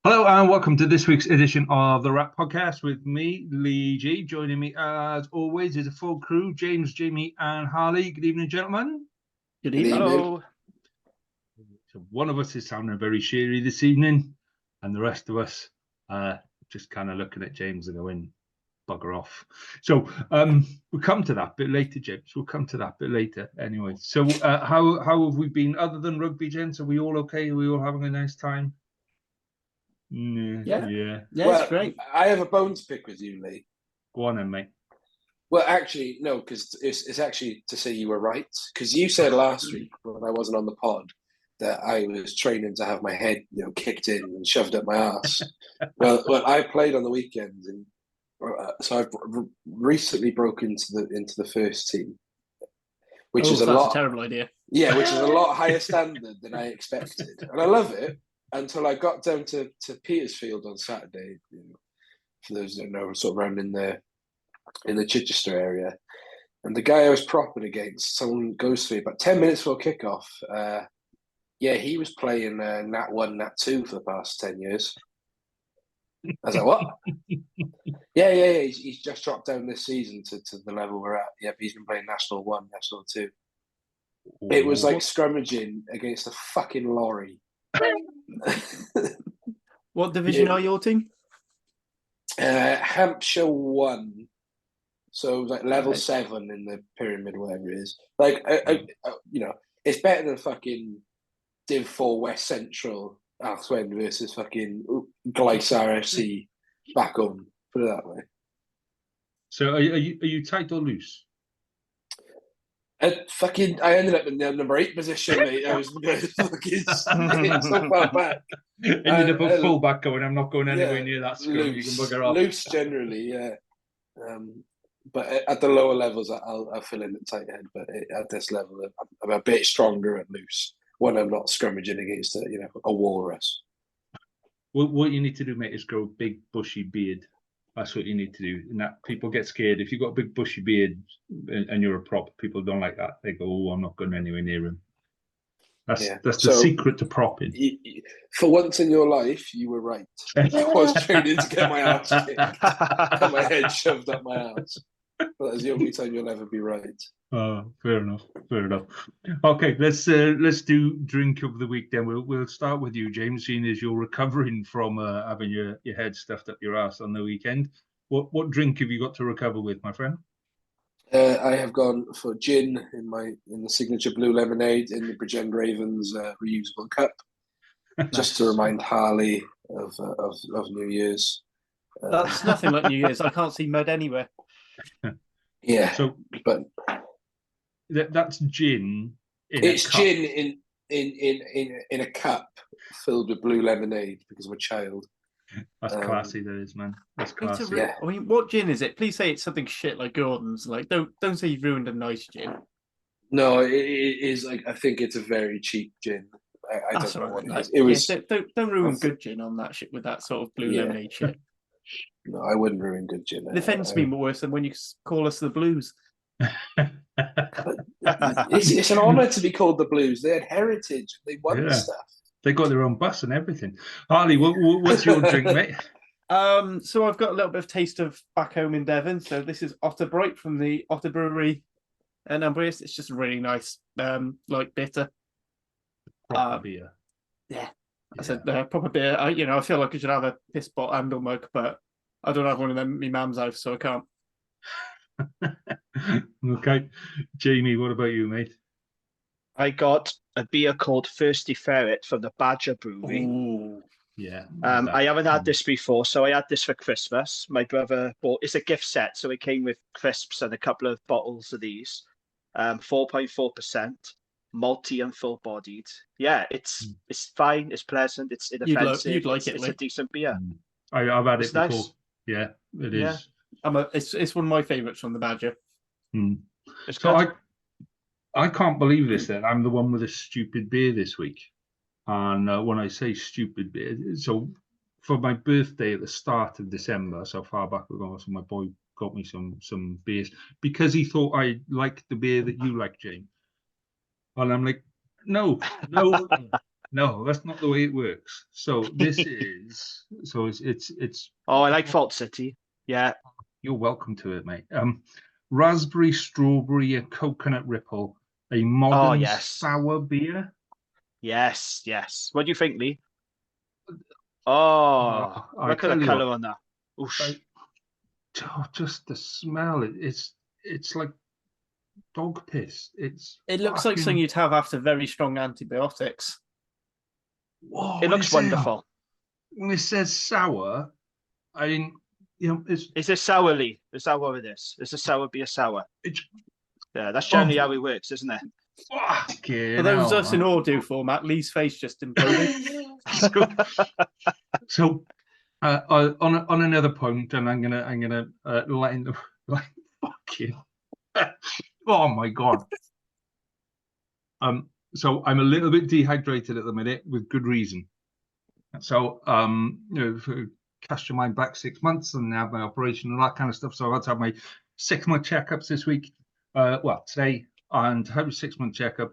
Hello and welcome to this week's edition of the WRRAP Podcast with me, Lee G. Joining me as always is a full crew, James, Jamie and Harley. Good evening, gentlemen. Good evening. Hello. So one of us is sounding very cheery this evening and the rest of us just kind of looking at James and going, bugger off. So we'll come to that bit later, James. We'll come to that bit later anyway. So how have we been other than rugby, gents? Are we all okay? Are we all having a nice time? Yeah, Well, it's great. I have a bone to pick with you, Lee. Go on then, mate. Well, actually, no, because it's actually to say you were right. Because you said last week when I wasn't on the pod that I was training to have my head, kicked in and shoved up my ass. well, I played on the weekends, and so I've recently broke into the first team, which is a terrible idea. Yeah, which is a lot higher standard than I expected, and I love it. Until I got down to Petersfield on Saturday, for those that don't know, sort of around in the Chichester area, and the guy I was propping against, someone goes to me about 10 minutes before kickoff. He was playing Nat 1, Nat 2 for the past 10 years. I was like, what? Yeah. He's just dropped down this season to the level we're at. Yep, he's been playing National 1, National 2. It was like scrummaging against a fucking lorry. What division are your team? Hampshire 1, so like level 7 in the pyramid, whatever it is. Like, it's better than fucking Div 4 West Central Althwen versus fucking Gleisar FC back home. Put it that way. So are you tight or loose? I ended up in the number 8 position, mate. I was fucking so far back. Ended up a fullback going, I'm not going anywhere near that scrum. You can bugger off. Loose generally, yeah. But at the lower levels, I'll fill in the tight head. But at this level, I'm a bit stronger at loose when I'm not scrummaging against a walrus. What you need to do, mate, is grow a big bushy beard. That's what you need to do. And that people get scared. If you've got a big bushy beard and you're a prop, people don't like that. They go, oh, I'm not going anywhere near him. That's the secret to propping. For once in your life, you were right. I was training to get my ass kicked. Get my head shoved up my ass. But that's the only time you'll ever be right. Oh, fair enough. Okay, let's do drink of the week then. We'll start with you, James, seeing as you're recovering from having your head stuffed up your ass on the weekend. What drink have you got to recover with, my friend? I have gone for gin in the signature blue lemonade in the Bridgend Ravens reusable cup, just to remind Harley of New Year's. That's nothing like New Year's. I can't see mud anywhere. Yeah, but that's gin. It's gin in a cup filled with blue lemonade because I'm a child. That's classy, that is, man. That's classy. Yeah. I mean, what gin is it? Please say it's something shit like Gordon's. Like, don't say you've ruined a nice gin. No, it is like, I think it's a very cheap gin. I don't know what it is. It was. Don't ruin good gin on that shit with that sort of blue lemonade shit. No, I wouldn't ruin good gin. It offends me worse than when you call us the Blues. It's an honour to be called the Blues. They had heritage. They won stuff. They got their own bus and everything. Harley, what's your drink, mate? So I've got a little bit of taste of back home in Devon. So this is Otterbright from the Otter Brewery in Ambrose. It's just really nice, like bitter. Proper beer. Yeah. I said proper beer. I feel like I should have a piss pot handle mug, but I don't have one of them in my mum's house, so I can't. Okay. Jamie, what about you, mate? I got a beer called Thirsty Ferret from the Badger Brewery. Ooh. Yeah. I haven't had this before, so I had this for Christmas. My brother bought, it's a gift set, so it came with crisps and a couple of bottles of these. 4.4%, malty and full-bodied. Yeah, it's fine, it's pleasant, it's inoffensive. You'd like it's a decent beer. I've had it before. Nice. Yeah, it is. It's one of my favourites from the Badger. It's so I can't believe this then. I'm the one with a stupid beer this week. And when I say stupid beer, so for my birthday at the start of December, so far back ago, so my boy got me some beers because he thought I liked the beer that you like, Jane. And I'm like, no, No, that's not the way it works. So this is it's. Oh, I like Fault City. Yeah. You're welcome to it, mate. Raspberry, strawberry, and coconut ripple, a modern yes. sour beer. Yes. What do you think, Lee? Oh, look at the colour on that. Just the smell. It's like dog piss. It looks like something you'd have after very strong antibiotics. Whoa, it looks wonderful. When it says sour, I mean, is it sour, Lee? Is that what it is? Is a sour beer sour? Yeah, that's generally how it works, isn't it? For those of us in audio format, Lee's face just imploded. So on another point, and I'm gonna let in fucking. Oh my god. So I'm a little bit dehydrated at the minute with good reason. So cast your mind back 6 months and have my operation and that kind of stuff. So I had to have my 6-month checkups this week. Today, and to have a 6-month checkup,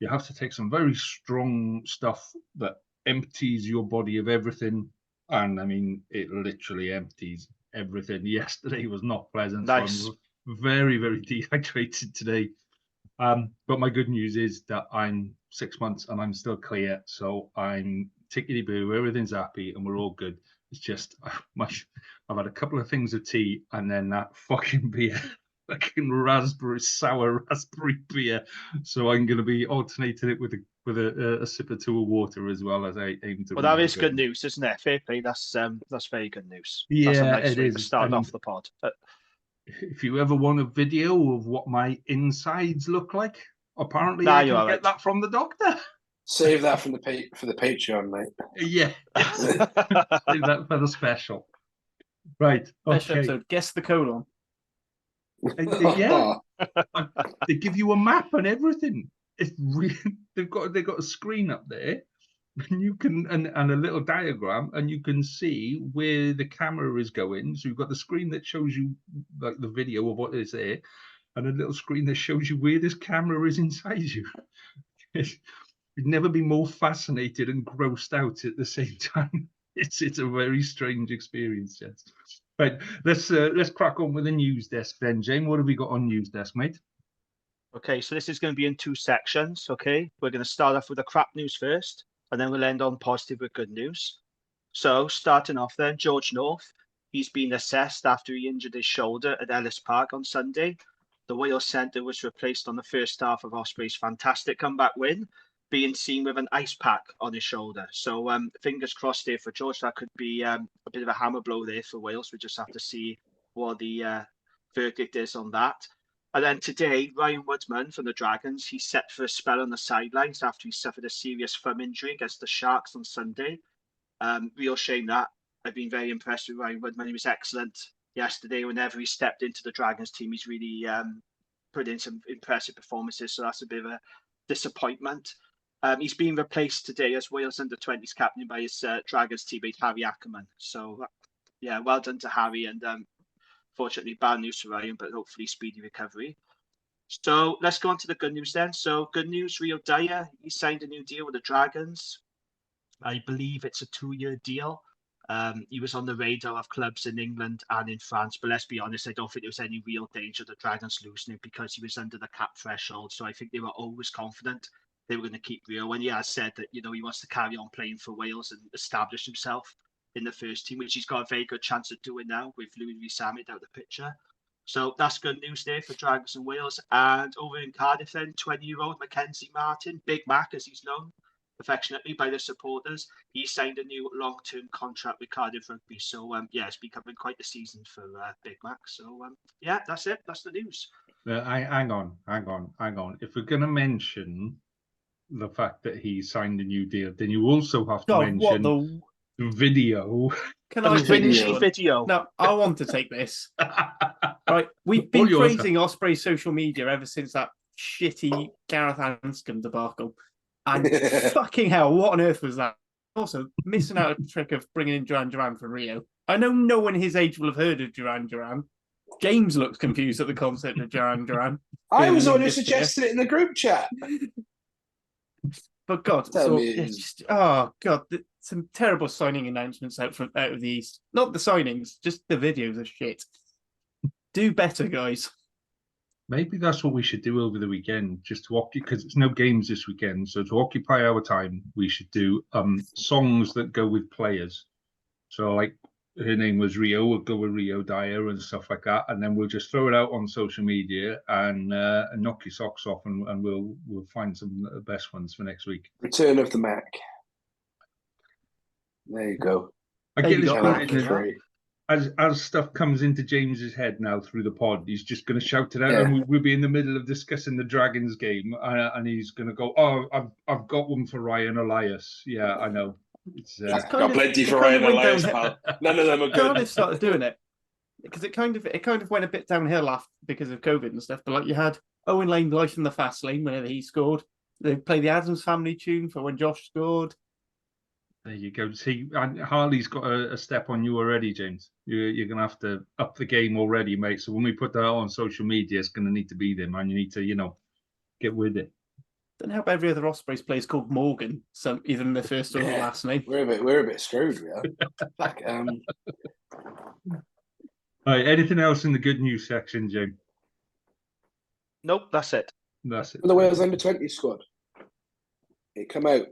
you have to take some very strong stuff that empties your body of everything. And I mean, it literally empties everything. Yesterday was not pleasant. Nice. So I'm very, very dehydrated today. But my good news is that I'm 6 months and I'm still clear. So I'm tickety-boo, everything's happy and we're all good. It's just, I've had a couple of things of tea and then that fucking beer. Fucking sour raspberry beer. So I'm going to be alternating it with a sip or two of water as well as I aim to. Well, that is good news, isn't it? Fair play. That's very good news. Yeah, that's a nice it way is. To start off the pod. If you ever want a video of what my insides look like, apparently I can get that from the doctor. Save that for the Patreon, mate. Yeah, save that for the special. Right. Special episode. Guess the colon. Yeah, they give you a map and everything. It's really they've got a screen up there, and you can and a little diagram, and you can see where the camera is going. So you've got the screen that shows you like the video of what is there, and a little screen that shows you where this camera is inside you. You'd never be more fascinated and grossed out at the same time. It's a very strange experience, yes. Right, let's crack on with the news desk then, Jane. What have we got on news desk, mate? Okay, so this is going to be in 2 sections. Okay, we're going to start off with the crap news first, and then we'll end on positive with good news. So starting off then, George North, he's been assessed after he injured his shoulder at Ellis Park on Sunday. The Wales centre was replaced on the first half of Ospreys' fantastic comeback win, being seen with an ice pack on his shoulder. So fingers crossed there for George. That could be a bit of a hammer blow there for Wales. We just have to see what the verdict is on that. And then today, Ryan Woodman from the Dragons, he's set for a spell on the sidelines after he suffered a serious thumb injury against the Sharks on Sunday. Real shame that. I've been very impressed with Ryan Woodman. He was excellent yesterday. Whenever he stepped into the Dragons team, he's really put in some impressive performances. So that's a bit of a disappointment. He's been replaced today as Wales under-20s captain by his Dragons teammate Harry Ackerman. So, yeah, well done to Harry. And fortunately, bad news for Ryan, but hopefully speedy recovery. So let's go on to the good news then. So good news, Rio Dyer. He signed a new deal with the Dragons. I believe it's a 2-year deal. He was on the radar of clubs in England and in France. But let's be honest, I don't think there was any real danger of the Dragons losing him because he was under the cap threshold. So I think they were always confident they were going to keep Rio, when he has said that, he wants to carry on playing for Wales and establish himself in the first team, which he's got a very good chance of doing now with Louis Rees-Zammit out of the picture. So that's good news there for Dragons and Wales. And over in Cardiff then, 20-year-old Mackenzie Martin, Big Mac as he's known affectionately by the supporters, he signed a new long-term contract with Cardiff Rugby. So it's becoming quite the season for Big Mac. So that's it. That's the news. Hang on. If we're going to mention the fact that he signed a new deal, then you also have to mention the video. Can I video? No, I want to take this. Right, we've been praising Osprey's social media ever since that shitty Gareth Anscombe debacle. And fucking hell, what on earth was that? Also, missing out a trick of bringing in Duran Duran from Rio. I know no one his age will have heard of Duran Duran. James looks confused at the concept of Duran Duran. I was the one who suggested it in the group chat. But God, Tell so me it's just, oh God, some terrible signing announcements out of the East. Not the signings, just the videos are shit. Do better, guys. Maybe that's what we should do over the weekend, just to occupy, because it's no games this weekend. So to occupy our time, we should do songs that go with players. So like her name was Rio, we'll go with Rio Dyer and stuff like that, and then we'll just throw it out on social media and knock your socks off, and we'll find some of the best ones for next week. Return of the Mac. There you go. I There get you this go. point in it. Free. As stuff comes into James's head now through the pod, he's just going to shout it out, Yeah. and we'll be in the middle of discussing the Dragons game, and he's going to go, "Oh, I've got one for Ryan Elias." Yeah, I know. It's Got plenty for Ryan Elias, pal. None of them are good. Cardiff started doing it because it kind of went a bit downhill after because of COVID and stuff. But like you had Owen Lane life in the fast lane whenever he scored. They played the Adams Family tune for when Josh scored. There you go. See, Harley's got a step on you already, James. You're going to have to up the game already, mate. So when we put that on social media, it's going to need to be there, man. You need to, get with it. Don't help every other Ospreys player is called Morgan, so either in their first or their last name. We're a bit screwed, we are. All right, anything else in the good news section, James? Nope, that's it. That's it. The Wales under-20 squad. It come out.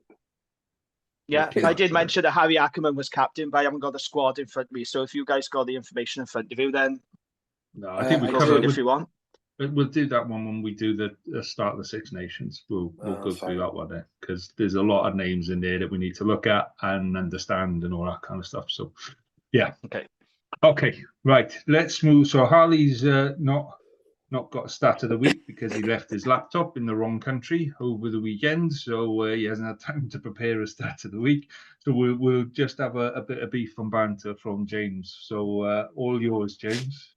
Yeah, Okay. I did mention that Harry Ackerman was captain, but I haven't got the squad in front of me. So if you guys got the information in front of you, then No, I think we go covered through it it. if you want. We'll do that one when we do the start of the Six Nations. We'll go through that one there, because there's a lot of names in there that we need to look at and understand and all that kind of stuff. So, yeah. Okay, right. Let's move. So Harley's not got a stat of the week because he left his laptop in the wrong country over the weekend, so he hasn't had time to prepare a stat of the week. So we'll just have a bit of beef and banter from James. So all yours, James.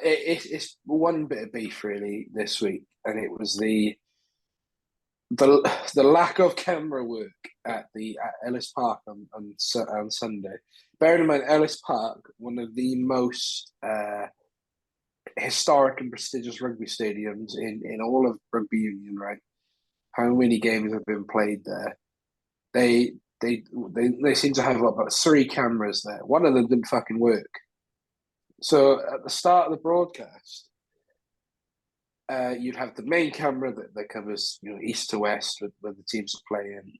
It's one bit of beef really this week, and it was the lack of camera work at Ellis Park on Sunday. Bearing in mind, Ellis Park, one of the most historic and prestigious rugby stadiums in all of rugby union, right? How many games have been played there? They seem to have about 3 cameras there. One of them didn't fucking work. So at the start of the broadcast, you'd have the main camera that covers east to west where the teams are playing,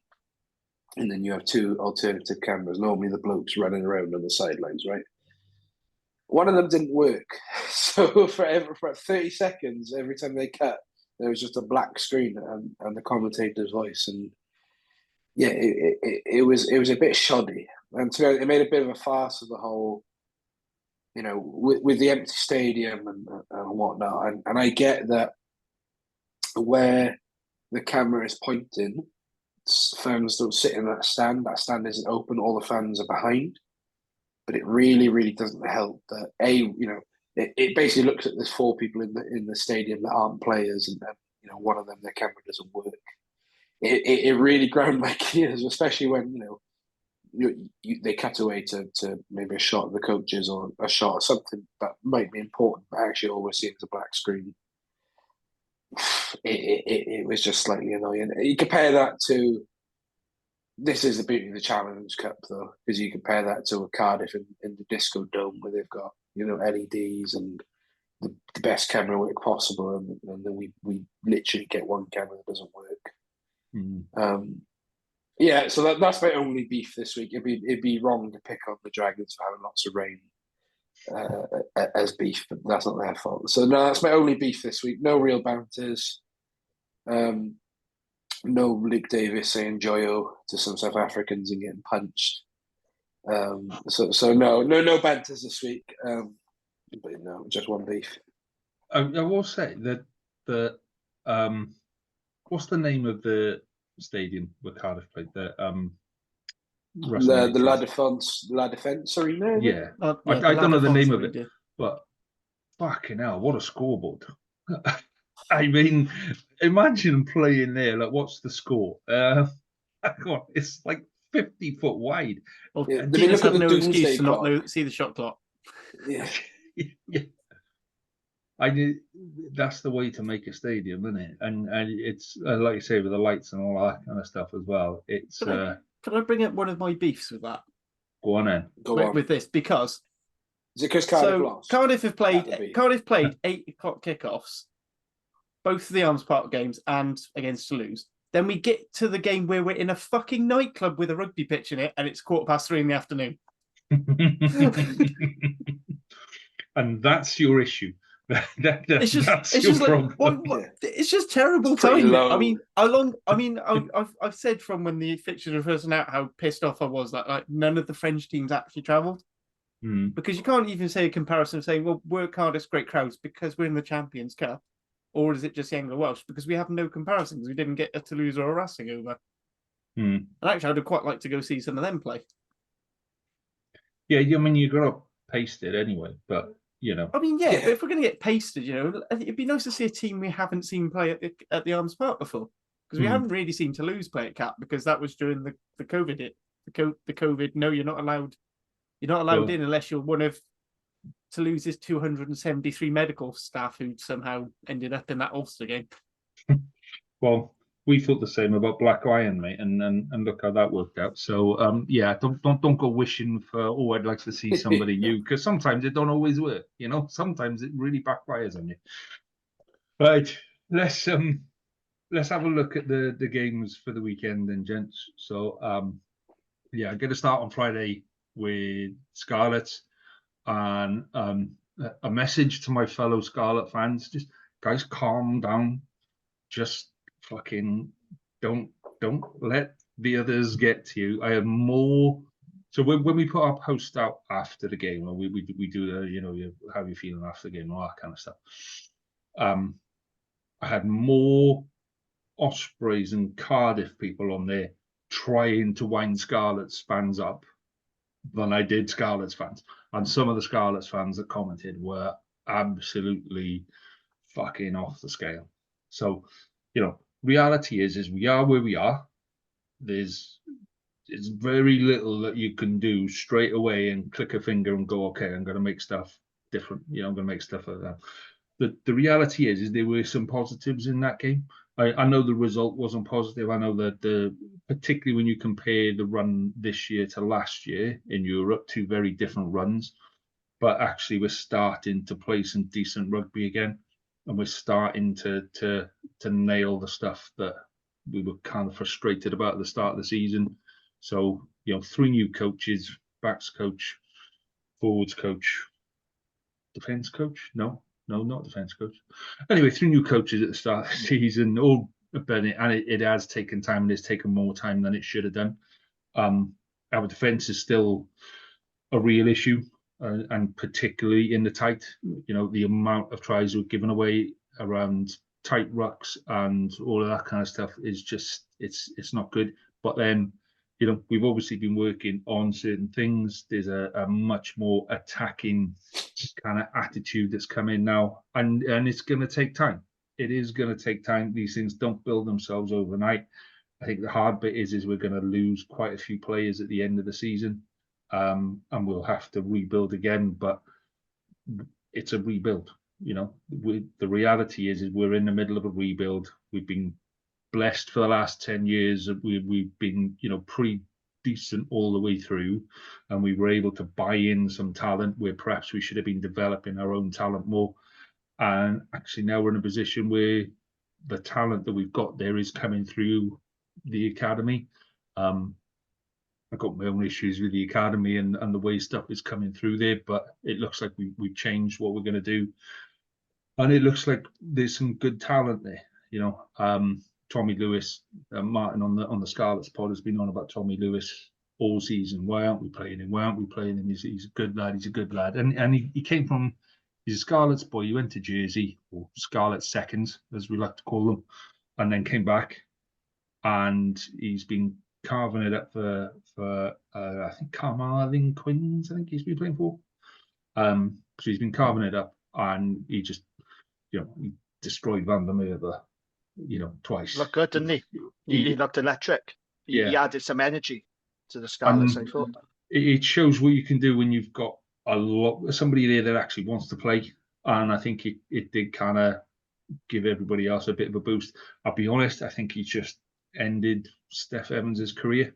and then you have 2 alternative cameras. Normally the blokes running around on the sidelines, right? One of them didn't work, so for 30 seconds every time they cut, there was just a black screen and the commentator's voice, and yeah, it was a bit shoddy, and to be honest, it made a bit of a farce of the whole. With the empty stadium and whatnot, and I get that where the camera is pointing, fans don't sit in that stand. That stand isn't open. All the fans are behind. But it really, really doesn't help that it basically looks at there's 4 people in the stadium that aren't players, and one of them, their camera doesn't work. It really ground my gears, especially when they cut away to maybe a shot of the coaches or a shot of something that might be important, but actually all we're seeing is a black screen. It was just slightly annoying. You compare that to, this is the beauty of the Challenge Cup though, because you compare that to a Cardiff in the Disco Dome where they've got LEDs and the best camera work possible, and then we literally get one camera that doesn't work. Yeah, so that's my only beef this week. It'd be wrong to pick on the Dragons for having lots of rain as beef, but that's not their fault. So no, that's my only beef this week. No real banters. No Luke Davis saying joyo to some South Africans and getting punched. So no banters this week. But no, just one beef. I will say that what's the name of the stadium where Cardiff played? The La Defense Arena. Yeah, I don't know the name of it, but fucking hell, what a scoreboard! I mean, imagine playing there. Like, what's the score? It's like 50 foot wide. Well, yeah, teams have no excuse to not see the shot clock. Yeah. Yeah. That's the way to make a stadium, isn't it? And it's like you say, with the lights and all that kind of stuff as well. It's Can I bring up one of my beefs with that? Go on then. With this, because is it because Cardiff lost? Cardiff played 8 o'clock kickoffs, both of the Arms Park games and against Toulouse. Then we get to the game where we're in a fucking nightclub with a rugby pitch in it, and it's 3:15 in the afternoon. And that's your issue. It's just terrible timing. I've said from when the fixtures were first out how pissed off I was that like none of the French teams actually travelled. Because you can't even say a comparison of saying, well, we're Cardiff's great crowds because we're in the Champions Cup, or is it just the Anglo-Welsh? Because we have no comparisons. We didn't get a Toulouse or a Racing over. And actually, I'd quite like to go see some of them play. Yeah, I mean, you got to paste it anyway, but you know. I mean, but if we're going to get pasted, you know, it'd be nice to see a team we haven't seen play at the Arms Park before, because we haven't really seen Toulouse play at Cap, because that was during the COVID. The COVID. No, you're not allowed. You're not allowed in unless you're one of Toulouse's 273 medical staff who somehow ended up in that Ulster game. Well, we thought the same about Black Lion, mate, and look how that worked out. So don't go wishing for I'd like to see somebody new, because sometimes it don't always work. You know, sometimes it really backfires on you. Right, let's have a look at the games for the weekend, then, gents. So I'm going to start on Friday with Scarlets, and a message to my fellow Scarlet fans: just guys, calm down. Just fucking don't let the others get to you. I have more. So when we put our post out after the game, and we do the how you feeling after the game, all that kind of stuff. I had more Ospreys and Cardiff people on there trying to wind Scarlets fans up than I did Scarlets fans, and some of the Scarlets fans that commented were absolutely fucking off the scale. So, reality is we are where we are. There's very little that you can do straight away and click a finger and go, okay, I'm going to make stuff different. I'm going to make stuff like that. The reality is there were some positives in that game. I know the result wasn't positive. I know that particularly when you compare the run this year to last year in Europe, two very different runs, but actually we're starting to play some decent rugby again. And we're starting to nail the stuff that we were kind of frustrated about at the start of the season. So, 3 new coaches: backs coach, forwards coach, defence coach. No, not defence coach. Anyway, 3 new coaches at the start of the season. All Bennett, and it has taken time, and it's taken more time than it should have done. Our defence is still a real issue. And particularly in the tight, the amount of tries we're giving away around tight rucks and all of that kind of stuff is just, it's not good. But then, we've obviously been working on certain things. There's a much more attacking kind of attitude that's come in now, and it's going to take time. It is going to take time. These things don't build themselves overnight. I think the hard bit is we're going to lose quite a few players at the end of the season. And we'll have to rebuild again, but it's a rebuild. The reality is we're in the middle of a rebuild. We've been blessed for the last 10 years. We've been, pretty decent all the way through, and we were able to buy in some talent where perhaps we should have been developing our own talent more. And actually now we're in a position where the talent that we've got there is coming through the academy. I've got my own issues with the academy and the way stuff is coming through there, but it looks like we've changed what we're going to do. And it looks like there's some good talent there. Tommy Lewis, Martin on the Scarlets pod has been on about Tommy Lewis all season. Why aren't we playing him? Why aren't we playing him? He's a good lad. He's a good lad. And he came from, he's a Scarlets boy. He went to Jersey, or Scarlet Seconds, as we like to call them, and then came back. And he's been carving it up for I think Carmarthen Quins, I think he's been playing for. So he's been carving it up, and he just, he destroyed Van der Merwe, twice. Looked good, didn't he? He looked electric. He added some energy to the Scarlets, I thought. It shows what you can do when you've got somebody there that actually wants to play. and I think it did kind of give everybody else a bit of a boost. I'll be honest, I think he just ended Steph Evans' career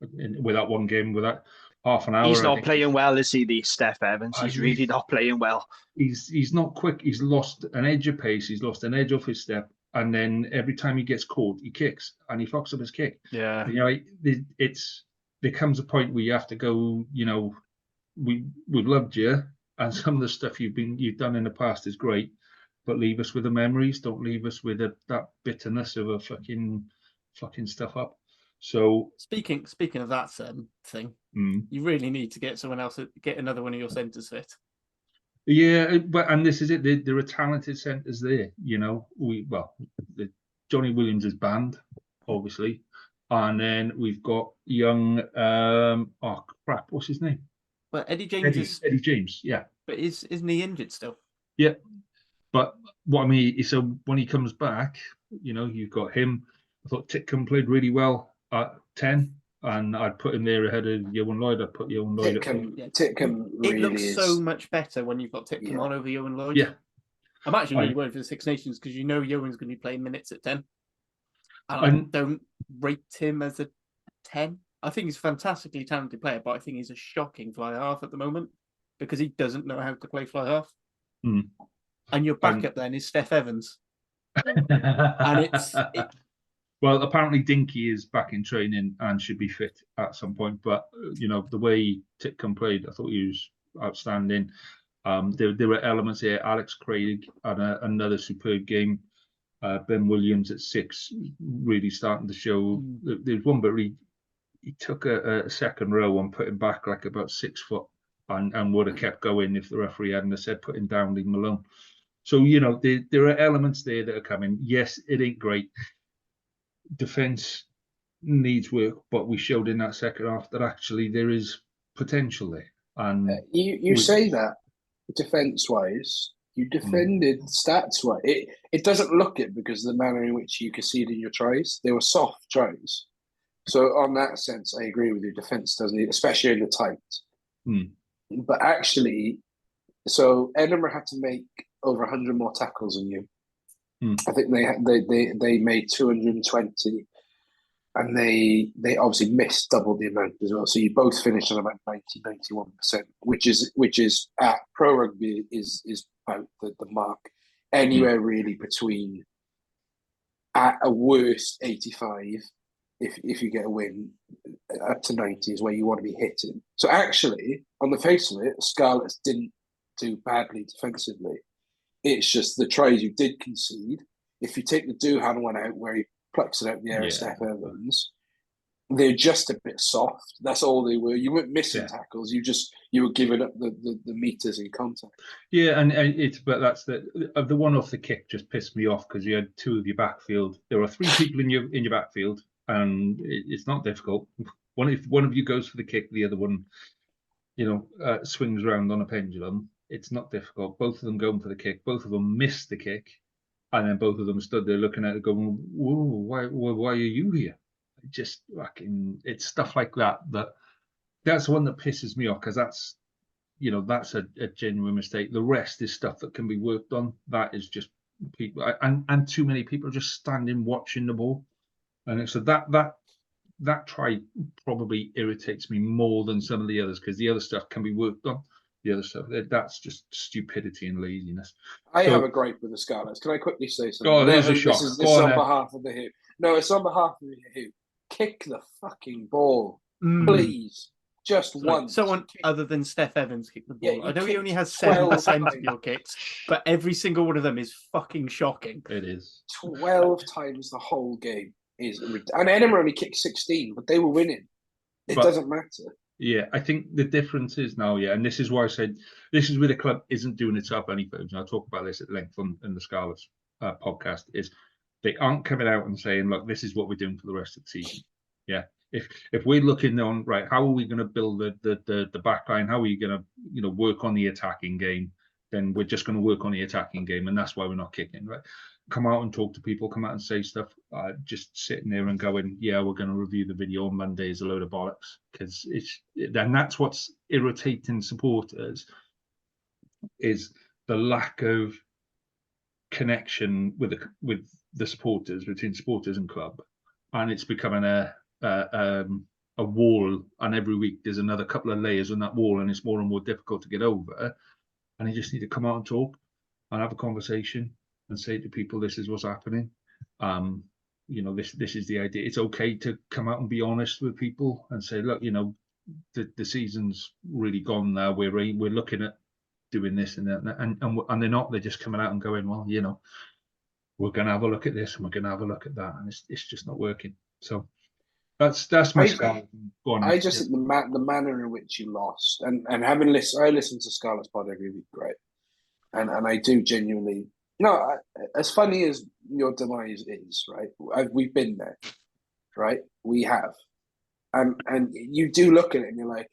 with that one game, with that half an hour. He's not playing well, is he, the Steph Evans? He's really not playing well. He's not quick. He's lost an edge of pace. He's lost an edge off his step. And then every time he gets caught, he kicks and he fucks up his kick. Yeah. You know, there comes a point where you have to go, you know, we've loved you, and some of the stuff you've done in the past is great, but leave us with the memories. Don't leave us with that bitterness of a fucking stuff up. So speaking of that thing, you really need to get another one of your centres fit. Yeah, and this is it. There are talented centres there. You know, Johnny Williams is banned, obviously, and then we've got young. What's his name? Well, Eddie James. Eddie James, yeah. But isn't he injured still? Yeah, but what I mean is, so when he comes back, you know, you've got him. I thought Titcombe played really well at 10, and I'd put him there ahead of Yohan Lloyd. I'd put Yohan Lloyd. Titcombe really it looks so much better when you've got Titcombe on over Yohan Lloyd. Yeah, I'm actually really worried for the Six Nations because you know Yohan's going to be playing minutes at 10. And I don't rate him as a 10. I think he's a fantastically talented player, but I think he's a shocking fly half at the moment because he doesn't know how to play fly half. And your backup then is Steph Evans. And well, apparently Dinky is back in training and should be fit at some point. But you know, the way Titcombe played, I thought he was outstanding. There were elements here. Alex Craig had another superb game. Ben Williams at 6, really starting to show. There's one, but he took a second row and put him back like about 6 foot, and would have kept going if the referee hadn't said put him down, leave him alone. So you know, there are elements there that are coming. Yes, it ain't great. Defence needs work, but we showed in that second half that actually there is potential there. And you say that defence-wise, you defended stats-wise. It doesn't look it because of the manner in which you conceded your tries. They were soft tries. So on that sense, I agree with you. Defence doesn't need, especially in the tight. But actually, so Edinburgh had to make over 100 more tackles than you. I think they made 220, and they obviously missed double the amount as well. So you both finished on about 91%, which is at pro rugby is about the mark. Anywhere really between at a worst 85, if you get a win, up to 90 is where you want to be hitting. So actually, on the face of it, Scarlets didn't do badly defensively. It's just the tries you did concede. If you take the Doohan one out where he plucks it out in the air of Steph Evans, they're just a bit soft. That's all they were. You weren't missing tackles. You were giving up the meters in contact. Yeah, and but that's the one off the kick just pissed me off because you had 2 of your backfield. There are 3 people in your backfield, and it's not difficult. If one of you goes for the kick, the other one, swings around on a pendulum. It's not difficult. Both of them going for the kick. Both of them missed the kick. And then both of them stood there looking at it going, whoa, why are you here? Just fucking, it's stuff like that. That's the one that pisses me off because that's a genuine mistake. The rest is stuff that can be worked on. That is just people, and too many people are just standing watching the ball. And so that try probably irritates me more than some of the others because the other stuff can be worked on. The other stuff, that's just stupidity and laziness. I have a gripe with the Scarlets. Can I quickly say something? Oh, there's a shot. It's on behalf of the Who. No, it's on behalf of the Who. Kick the fucking ball, please. Just once. Someone other than Steph Evans kicked the ball. I know he only has 7% of your kicks, but every single one of them is fucking shocking. It is. 12 times the whole game and Edinburgh only kicked 16, but they were winning. It doesn't matter. Yeah, I think the difference is now, and this is why I said this is where the club isn't doing its up any further. And I'll talk about this at length in the Scarlets podcast, is they aren't coming out and saying, look, this is what we're doing for the rest of the season. Yeah. If we're looking on, right, how are we going to build the back line? How are we going to, work on the attacking game? Then we're just going to work on the attacking game. And that's why we're not kicking, right? Come out and talk to people, come out and say stuff. Just sitting there and going, we're going to review the video on Monday is a load of bollocks. And that's what's irritating supporters, is the lack of connection with the supporters, between supporters and club, and it's becoming a wall, and every week there's another couple of layers on that wall, and it's more and more difficult to get over. And you just need to come out and talk and have a conversation and say to people, this is what's happening. This is the idea. It's okay to come out and be honest with people and say, look, the season's really gone now. We're looking at doing this and that, and they're not. They're just coming out and going, well, we're going to have a look at this and we're going to have a look at that, and it's just not working. So that's my start. I just think the manner in which you lost, and having I listen to Scarlets Pod every week, right? And I do genuinely. No, as funny as your demise is, right? We've been there, right? We have, and you do look at it and you're like,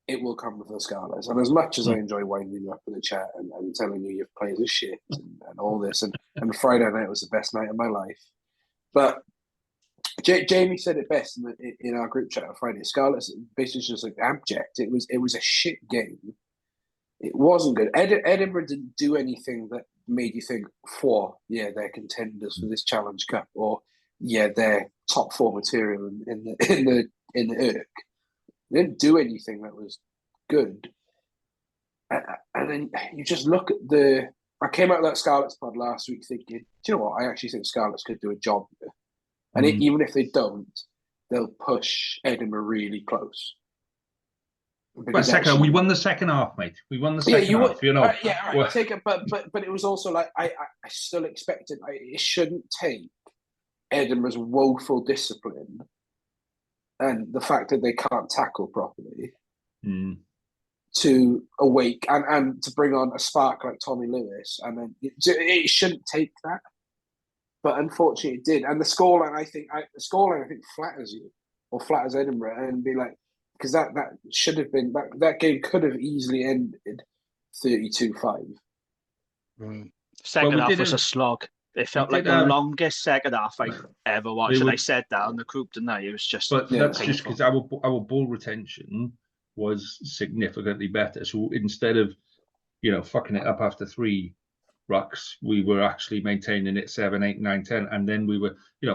it will come with the Scarlets. And as much as I enjoy winding you up in the chat and telling you your players are shit and all this, and Friday night was the best night of my life, but Jamie said it best in our group chat on Friday. Scarlets basically just like abject. It was a shit game. It wasn't good. Edinburgh didn't do anything that made you think, they're contenders for this Challenge Cup, or they're top 4 material in the IRC. They didn't do anything that was good. And then you just look at I came out of that Scarlets pod last week thinking, do you know what? I actually think Scarlets could do a job here. And even if they don't, they'll push Edinburgh really close. Well, we won the second half, mate. We won the second half. Right. Take it, but it was also like I still expected it shouldn't take Edinburgh's woeful discipline and the fact that they can't tackle properly to awake and to bring on a spark like Tommy Lewis, and then it shouldn't take that. But unfortunately, it did. And the scoreline, I think, flatters you or flatters Edinburgh, and be like, because that should have been that game could have easily ended 32-5. Second half was a slog. It felt like the longest second half I've ever watched, and I said that on the group, didn't I? It was just. But that's painful. Just because our ball retention was significantly better. So instead of fucking it up after 3 rucks, we were actually maintaining it 7, 8, 9, 10, and then we were, we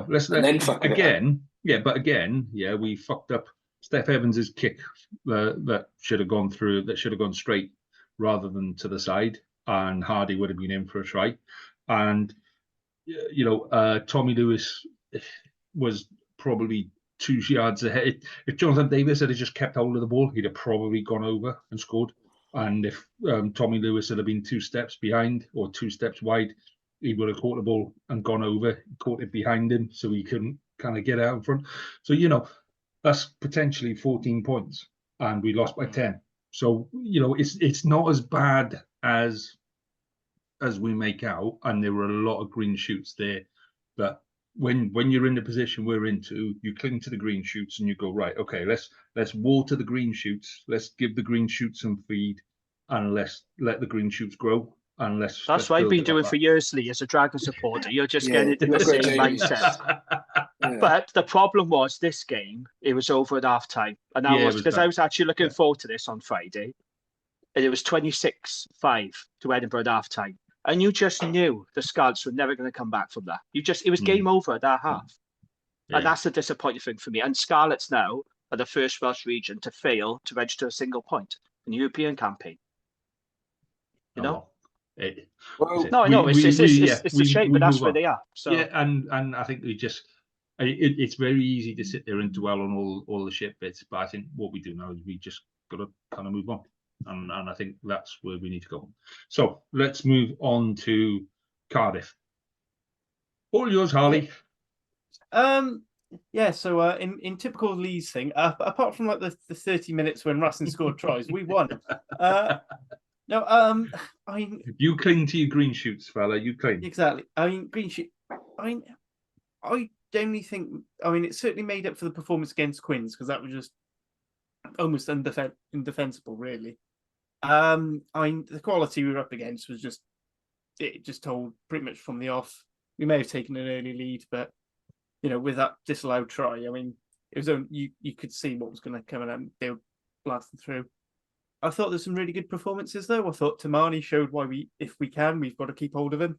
fucked up Steph Evans's kick that should have gone through, that should have gone straight rather than to the side, and Hardy would have been in for a try. And Tommy Lewis was probably 2 yards ahead. If Jonathan Davis had just kept hold of the ball, he'd have probably gone over and scored. And if Tommy Lewis had been 2 steps behind or 2 steps wide, he would have caught the ball and gone over, caught it behind him, so he couldn't kind of get out in front. So, that's potentially 14 points, and we lost by 10. So, it's not as bad as we make out, and there were a lot of green shoots there. But when you're in the position we're into, you cling to the green shoots and you go, right, okay, let's water the green shoots, let's give the green shoots some feed, and let's let the green shoots grow. And that's what I've been doing for years, Lee, as a Dragon supporter. You're just getting into the same mindset. But the problem was this game, it was over at half time. And I was actually looking forward to this on Friday. And it was 26-5 to Edinburgh at half time. And you just knew the Scarlets were never going to come back from that. It was game over at that half. And that's the disappointing thing for me. And Scarlets now are the first Welsh region to fail to register a single point in the European campaign. I know it's a shame, but that's where they are. So and I think it's very easy to sit there and dwell on all the shit bits, but I think what we do now is we just got to kind of move on, and I think that's where we need to go. So let's move on to Cardiff. All yours, Harley. So in typical Leeds thing, apart from like the 30 minutes when Racing scored tries, we won. You cling to your green shoots, fella. You cling. Exactly. Green shoot. I generally think. It certainly made up for the performance against Quins, because that was just almost indefensible, really. The quality we were up against was just told pretty much from the off. We may have taken an early lead, but with that disallowed try, it was only you could see what was going to come, and they were blasting through. I thought there's some really good performances though. I thought Tamani showed why if we can, we've got to keep hold of him.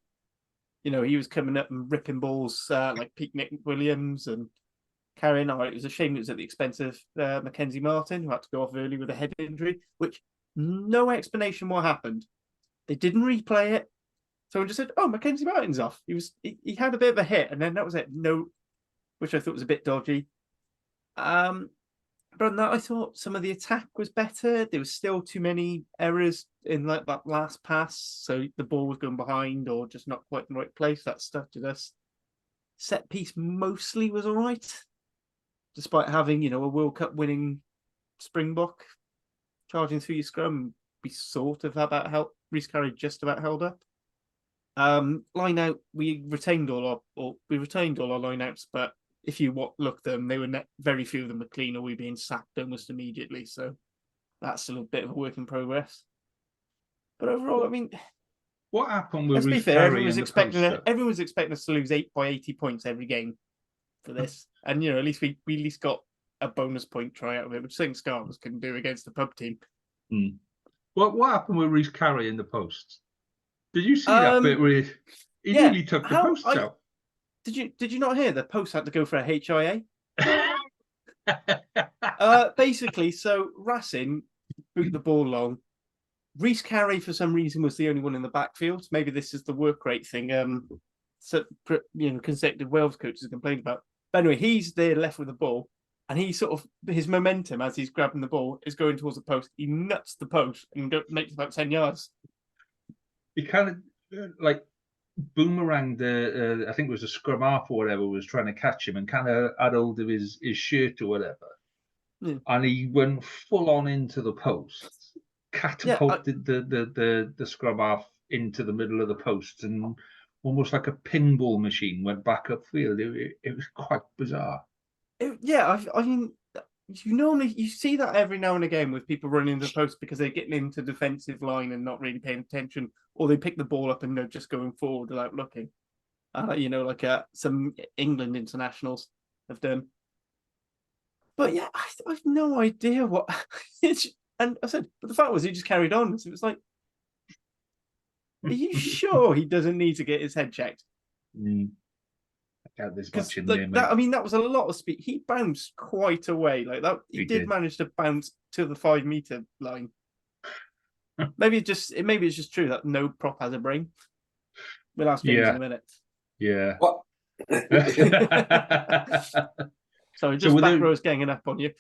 You know, he was coming up and ripping balls like Pete Nick Williams and carrying. It was a shame it was at the expense of Mackenzie Martin, who had to go off early with a head injury, which no explanation what happened. They didn't replay it. Someone just said, "Oh, Mackenzie Martin's off." He had a bit of a hit, and then that was it. No, which I thought was a bit dodgy. But on that, I thought some of the attack was better. There was still too many errors in like that last pass, so the ball was going behind or just not quite in the right place. That stuttered us. Set piece mostly was all right, despite having, you know, a World Cup winning Springbok charging through your scrum. We sort of about help. Reece Carey just about held up. Line out, we retained all our line outs, but if you look them, they were very few of them were clean or we being sacked almost immediately. So that's still a bit of a work in progress. But overall, I mean, what happened with let's be Reece fair, Carey everyone was expecting us to lose 80 points every game for this, and you know, at least we at least got a bonus point try out of it, which I think Scarlets couldn't do against the pub team. What happened with Reece Carey in the posts? Did you see that bit where he nearly took the posts out? Did you not hear the post had to go for a HIA? Basically, so Racing boot the ball long. Reece Carey, for some reason, was the only one in the backfield. Maybe this is the work rate thing. So you know, consecutive Wales coaches complained about. But anyway, he's there left with the ball, and he sort of his momentum as he's grabbing the ball is going towards the post. He nuts the post and makes about 10 yards. He kind of like boomeranged. I think it was a scrum half or whatever was trying to catch him and kind of had hold of his shirt or whatever, and he went full on into the post. Catapulted the scrum half into the middle of the post and almost like a pinball machine went back upfield. It was quite bizarre. I mean, you see that every now and again with people running the post because they're getting into defensive line and not really paying attention, or they pick the ball up and they're just going forward without looking. You know, like some England internationals have done. But yeah, I've no idea what. And I said, but the fact was, he just carried on. So it was like, are you sure he doesn't need to get his head checked? I doubt there's much in there, mate. I mean, that was a lot of speed. He bounced quite away like that. He did manage to bounce to the 5 meter line. maybe it's just true that no prop has a brain. We'll ask James in a minute. Yeah. What? So back row's ganging up on you.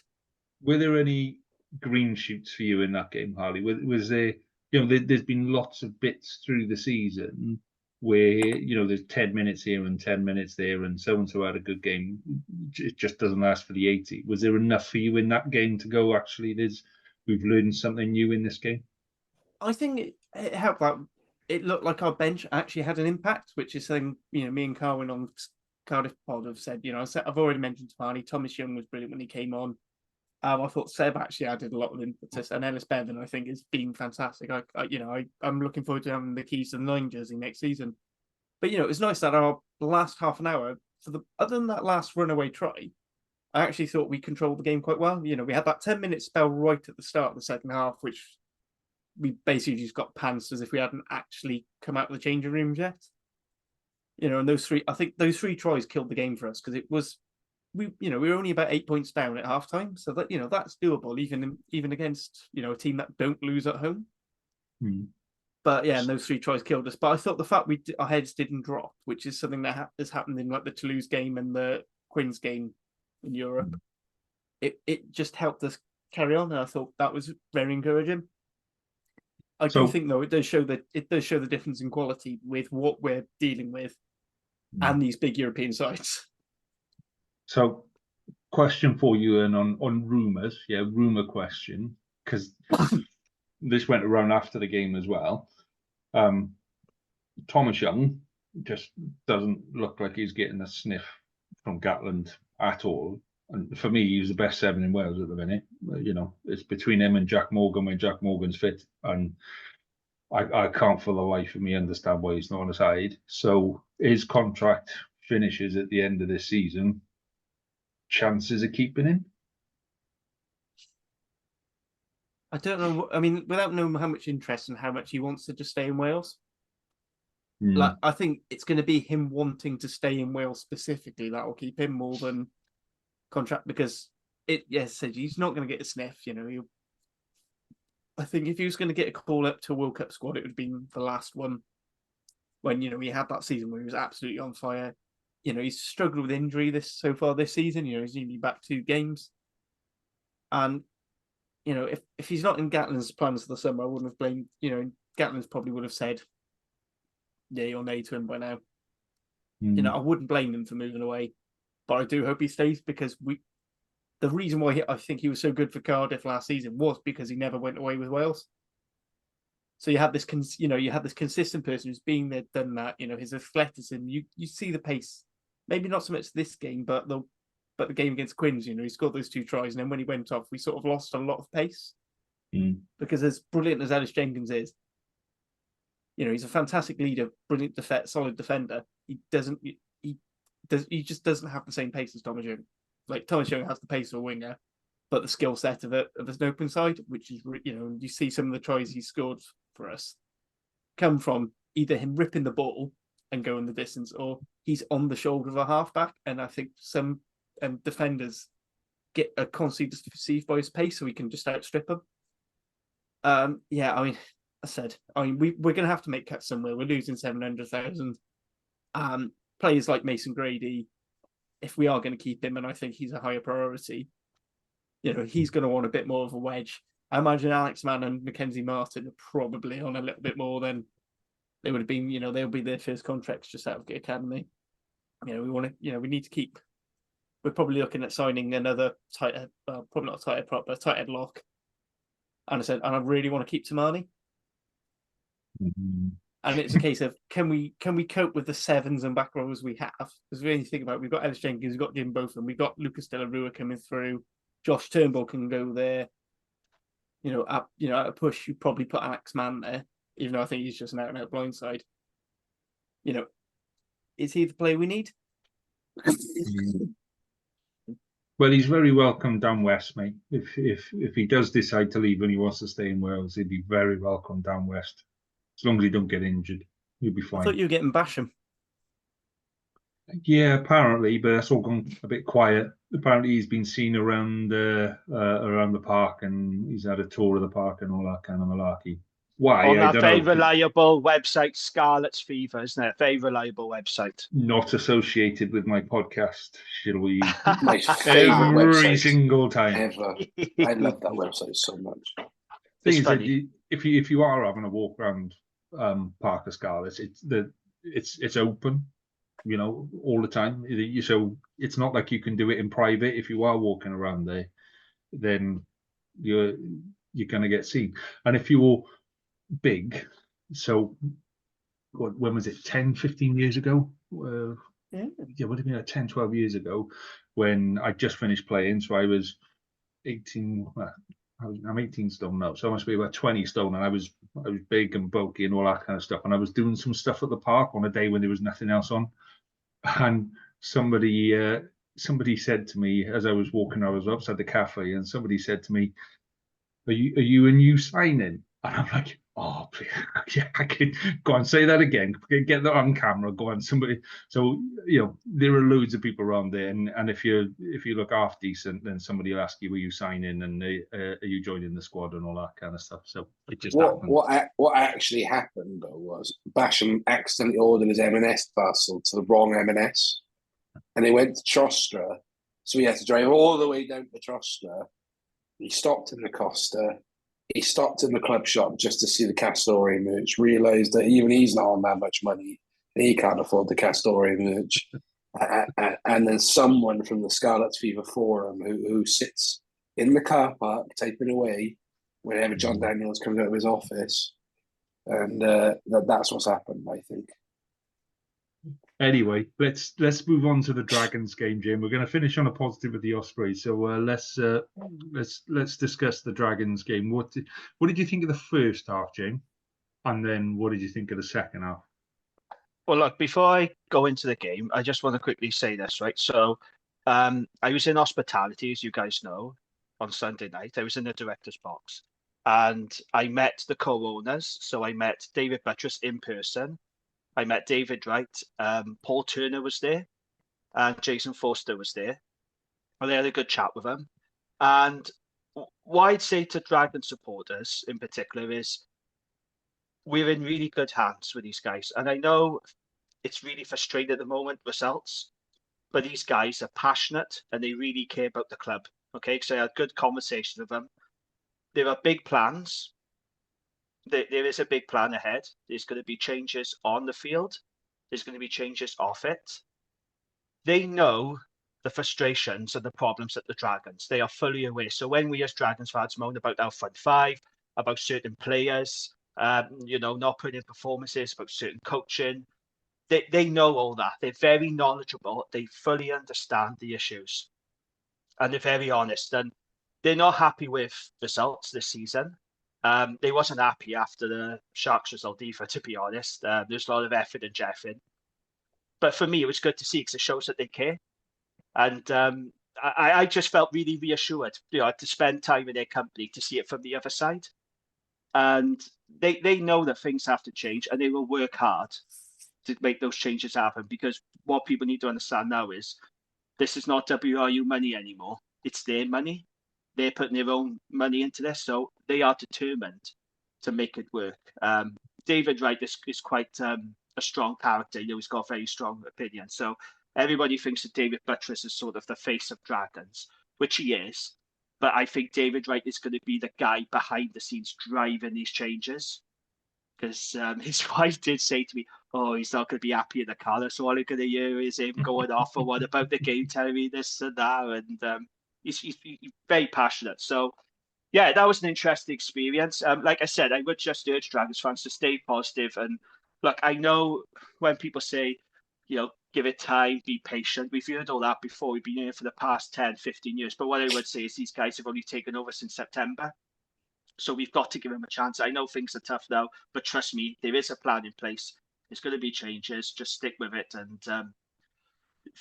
Were there any green shoots for you in that game, Harley? Was there, you know, there's been lots of bits through the season where, you know, there's 10 minutes here and 10 minutes there and so had a good game. It just doesn't last for the 80. Was there enough for you in that game to go, actually, we've learned something new in this game? I think it helped that it looked like our bench actually had an impact, which is something, you know, me and Carwyn on Cardiff pod have said. You know, I've already mentioned to Barney, Thomas Young was brilliant when he came on. I thought Seb actually added a lot of impetus, and Ellis Bevan, I think, has been fantastic. I'm looking forward to having the keys to the 9 jersey next season. But, you know, it was nice that our last half an hour, other than that last runaway try, I actually thought we controlled the game quite well. You know, we had that 10-minute spell right at the start of the second half, which we basically just got pantsed as if we hadn't actually come out of the changing rooms yet. You know, and those 3 tries killed the game for us because it was. We were only about 8 points down at halftime, so that, you know, that's doable even against, you know, a team that don't lose at home. But yeah, and those 3 tries killed us. But I thought the fact our heads didn't drop, which is something that has happened in like the Toulouse game and the Quins game in Europe, it just helped us carry on, and I thought that was very encouraging. I do think though it does show the difference in quality with what we're dealing with and these big European sides. So, question for you, and on rumours, rumour question, because this went around after the game as well. Thomas Young just doesn't look like he's getting a sniff from Gatland at all. And for me, he's the best 7 in Wales at the minute. You know, it's between him and Jack Morgan when Jack Morgan's fit. And I can't for the life of me understand why he's not on the side. So his contract finishes at the end of this season. Chances of keeping him? I don't know. I mean, without knowing how much interest and how much he wants to just stay in Wales, like I think it's going to be him wanting to stay in Wales specifically that will keep him more than contract, because he's not going to get a sniff. I think if he was going to get a call up to a World Cup squad, it would have been the last one when he had that season where he was absolutely on fire. He's struggled with injury this season. He's only back 2 games, and if he's not in Gatland's plans for the summer, I wouldn't have blamed. Gatland's probably would have said yay or nay to him by now. I wouldn't blame him for moving away, but I do hope he stays, because the reason why I think he was so good for Cardiff last season was because he never went away with Wales. So you had this, consistent person who's been there, done that. His athleticism. You see the pace. Maybe not so much this game, but the game against Quins. He scored those 2 tries, and then when he went off, we sort of lost a lot of pace. Because as brilliant as Ellis Jenkins is, he's a fantastic leader, brilliant solid defender. He just doesn't have the same pace as Thomas Young. Like Thomas Young has the pace of a winger, but the skill set of an open side, which is you see some of the tries he scored for us come from either him ripping the ball and going the distance, or he's on the shoulder of a halfback. And I think some defenders are constantly deceived by his pace, so we can just outstrip him. We're going to have to make cuts somewhere. We're losing 700,000. Players like Mason Grady, if we are going to keep him, and I think he's a higher priority, he's going to want a bit more of a wedge. I imagine Alex Mann and Mackenzie Martin are probably on a little bit more than they would have been. They'll be their first contracts just out of the academy. We need to keep. We're probably looking at signing another tight head, probably not a tight head prop, but a tight head lock. And I really want to keep Tamani. And it's a case of can we cope with the 7s and back rows we have? Because when you think about it, we've got Ellis Jenkins, we've got Jim Botham, we've got Lucas De La Rua coming through. Josh Turnbull can go there. At a push, you probably put Alex Mann there, even though I think he's just an out-and-out blindside. Is he the player we need? Well, he's very welcome down west, mate. If he does decide to leave and he wants to stay in Wales, he'd be very welcome down west. As long as he don't get injured, he'll be fine. I thought you were getting Basham. Yeah, apparently, but that's all gone a bit quiet. Apparently, he's been seen around the park, and he's had a tour of the park and all that kind of malarkey. Why? On that very reliable website, Scarlets Fever, isn't it? Very reliable website. Not associated with my podcast, shall we? My favourite Every website single time. ever. I love that website so much. Thing is that if you are having a walk around Park of Scarlets, it's open, all the time. So it's not like you can do it in private. If you are walking around there, then you're going to get seen. And if you're big, so when was it, 10 15 years ago? Would have been like 10 12 years ago when I just finished playing. So I was 18. I'm 18 stone now, so I must be about 20 stone, and I was big and bulky and all that kind of stuff. And I was doing some stuff at the park on a day when there was nothing else on, and somebody said to me as I was walking, I was outside the cafe, and somebody said to me, "Are you a new signing?" And I'm like, "Oh, please, yeah, I can go and say that again. Get that on camera. Go on, somebody." So there are loads of people around there, and if you look half decent, then somebody will ask you, "Were you signing? And are you joining the squad?" and all that kind of stuff. So it just happened. What actually happened though was Basham accidentally ordered his M&S parcel to the wrong M&S, and he went to Trostra, so he had to drive all the way down to Trostra. He stopped in the Costa. He stopped in the club shop just to see the Castore merch, realised that even he's not on that much money and he can't afford the Castore merch. And then someone from the Scarlets Fever forum who sits in the car park typing away whenever John Daniels comes out of his office. And that's what's happened, I think. Anyway, let's move on to the Dragons game, Jim. We're going to finish on a positive with the Ospreys, so let's discuss the Dragons game. What did you think of the first half, Jim? And then what did you think of the second half? Well, look, before I go into the game, I just want to quickly say this, right? So, I was in hospitality, as you guys know, on Sunday night. I was in the director's box, and I met the co-owners. So I met David Buttress in person. I met David Wright. Paul Turner was there, and Jason Forster was there. And they had a good chat with them. And what I'd say to Dragon supporters in particular is we're in really good hands with these guys. And I know it's really frustrating at the moment, results, but these guys are passionate and they really care about the club. Okay, so I had good conversation with them. There are big plans. There is a big plan ahead. There's going to be changes on the field. There's going to be changes off it. They know the frustrations and the problems at the Dragons. They are fully aware. So when we as Dragons fans moan about our front five, about certain players, not putting in performances, about certain coaching, they know all that. They're very knowledgeable. They fully understand the issues. And they're very honest. And they're not happy with results this season. They wasn't happy after the Sharks result either, to be honest. There's a lot of effort and jeffing. But for me, it was good to see because it shows that they care. And I just felt really reassured, to spend time in their company, to see it from the other side. And they know that things have to change and they will work hard to make those changes happen, because what people need to understand now is this is not WRU money anymore. It's their money. They're putting their own money into this, so they are determined to make it work. David Wright is quite a strong character. He's got a very strong opinion. So everybody thinks that David Buttress is sort of the face of Dragons, which he is. But I think David Wright is going to be the guy behind the scenes driving these changes. Because his wife did say to me, "Oh, he's not going to be happy in the colour, so all I'm going to hear is him going off for what about the game, telling me this and that." And he's very passionate. So, yeah, that was an interesting experience. Like I said, I would just urge Dragons fans to stay positive. And look, I know when people say, give it time, be patient. We've heard all that before. We've been here for the past 10, 15 years. But what I would say is these guys have only taken over since September. So we've got to give them a chance. I know things are tough now, but trust me, there is a plan in place. There's going to be changes. Just stick with it, and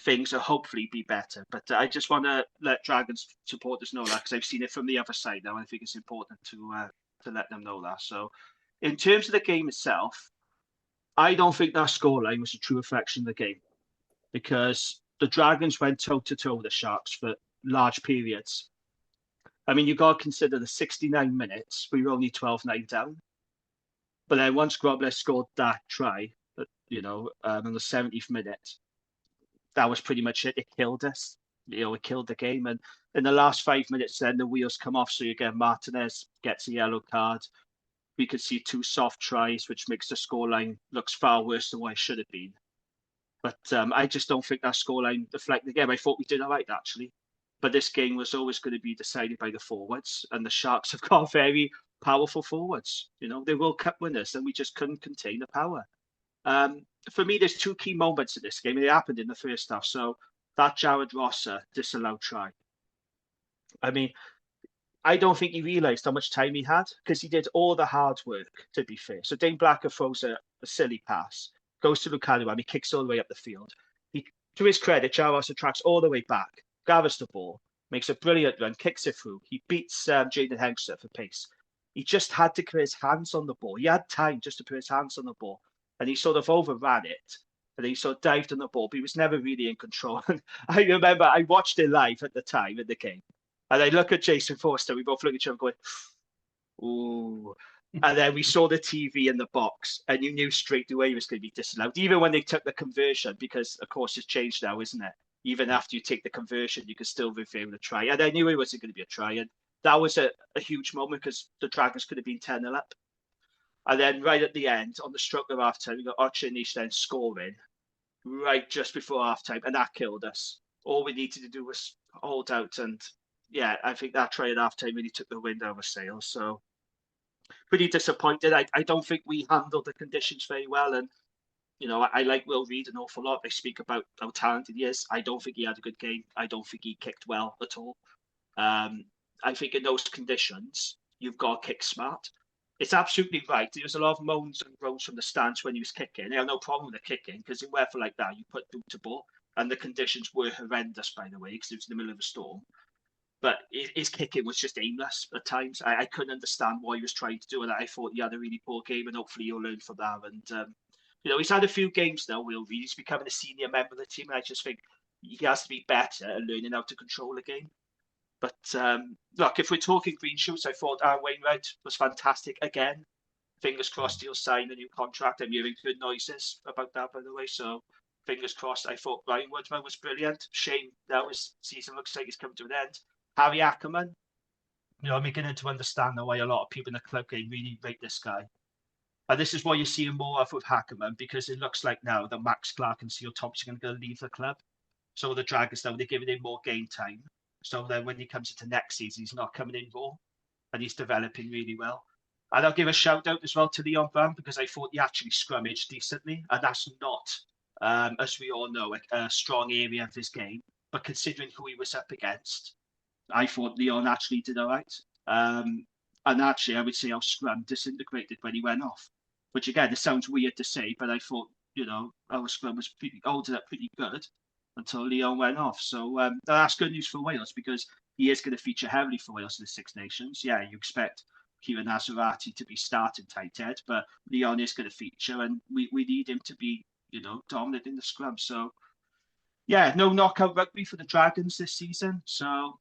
things will hopefully be better. But I just want to let Dragons supporters know that, because I've seen it from the other side now. I think it's important to let them know that. So in terms of the game itself, I don't think that scoreline was a true reflection of the game, because the Dragons went toe-to-toe with the Sharks for large periods. I mean, you've got to consider the 69 minutes, we were only 12-9 down. But then once Grobler scored that try, in the 70th minute, that was pretty much it. It killed us. It killed the game. And in the last 5 minutes, then the wheels come off. So you get Martinez gets a yellow card. We could see 2 soft tries, which makes the scoreline looks far worse than what it should have been. But I just don't think that scoreline reflected the game. I thought we did all right, actually. But this game was always going to be decided by the forwards, and the Sharks have got very powerful forwards. They World Cup winners, and we just couldn't contain the power. For me, there's 2 key moments in this game. It happened in the first half. So that Jared Rosser disallowed try. I mean, I don't think he realised how much time he had, because he did all the hard work, to be fair. So Dane Blacker throws a silly pass, goes to Lukaku, and he kicks all the way up the field. To his credit, Jared Rosser tracks all the way back, gathers the ball, makes a brilliant run, kicks it through. He beats Jaden Hengster for pace. He just had to put his hands on the ball. He had time just to put his hands on the ball. And he sort of overran it. And he sort of dived on the ball, but he was never really in control. And I remember I watched it live at the time in the game. And I look at Jason Forster. We both look at each other going, ooh. And then we saw the TV in the box, and you knew straight away he was going to be disallowed, even when they took the conversion, because, of course, it's changed now, isn't it? Even after you take the conversion, you can still review the try. And I knew it wasn't going to be a try. And that was a huge moment, because the Dragons could have been 10-0 up. And then right at the end, on the stroke of half-time, we got Archer Nish then scoring right just before half-time, and that killed us. All we needed to do was hold out. And, yeah, I think that try at half-time really took the wind out of our sails. So pretty disappointed. I don't think we handled the conditions very well. And, I like Will Reid an awful lot. They speak about how talented he is. I don't think he had a good game. I don't think he kicked well at all. I think in those conditions, you've got to kick smart. It's absolutely right. There was a lot of moans and groans from the stands when he was kicking. I have no problem with the kicking, because in weather like that, you put boot to ball, and the conditions were horrendous, by the way, because it was in the middle of a storm. but his kicking was just aimless at times. I couldn't understand what he was trying to do, and I thought he had a really poor game, and hopefully he'll learn from that. And he's had a few games now. He's becoming a senior member of the team, and I just think he has to be better at learning how to control the game. But look, if we're talking green shoots, I thought Wainwright was fantastic again. Fingers crossed he'll sign a new contract. I'm hearing good noises about that, by the way. So fingers crossed. I thought Ryan Woodman was brilliant. Shame now his season looks like it's come to an end. Harry Ackerman, I'm beginning to understand now why a lot of people in the club game really rate this guy. And this is what you're seeing more of with Ackerman, because it looks like now that Max Clark and Seal Thompson are going to leave the club. So the Dragons now, they're giving him more game time. So then when he comes into next season, he's not coming in raw, and he's developing really well. And I'll give a shout out as well to Leon Brown, because I thought he actually scrummaged decently, and that's not, as we all know, a strong area of his game. But considering who he was up against, I thought Leon actually did all right. And actually, I would say our scrum disintegrated when he went off, which again, it sounds weird to say, but I thought, our scrum was holding up pretty good until Leon went off. So that's good news for Wales, because he is going to feature heavily for Wales in the Six Nations. Yeah, you expect Kieran Azarati to be starting tight head, but Leon is going to feature, and we need him to be, dominant in the scrum. So, yeah, no knockout rugby for the Dragons this season. So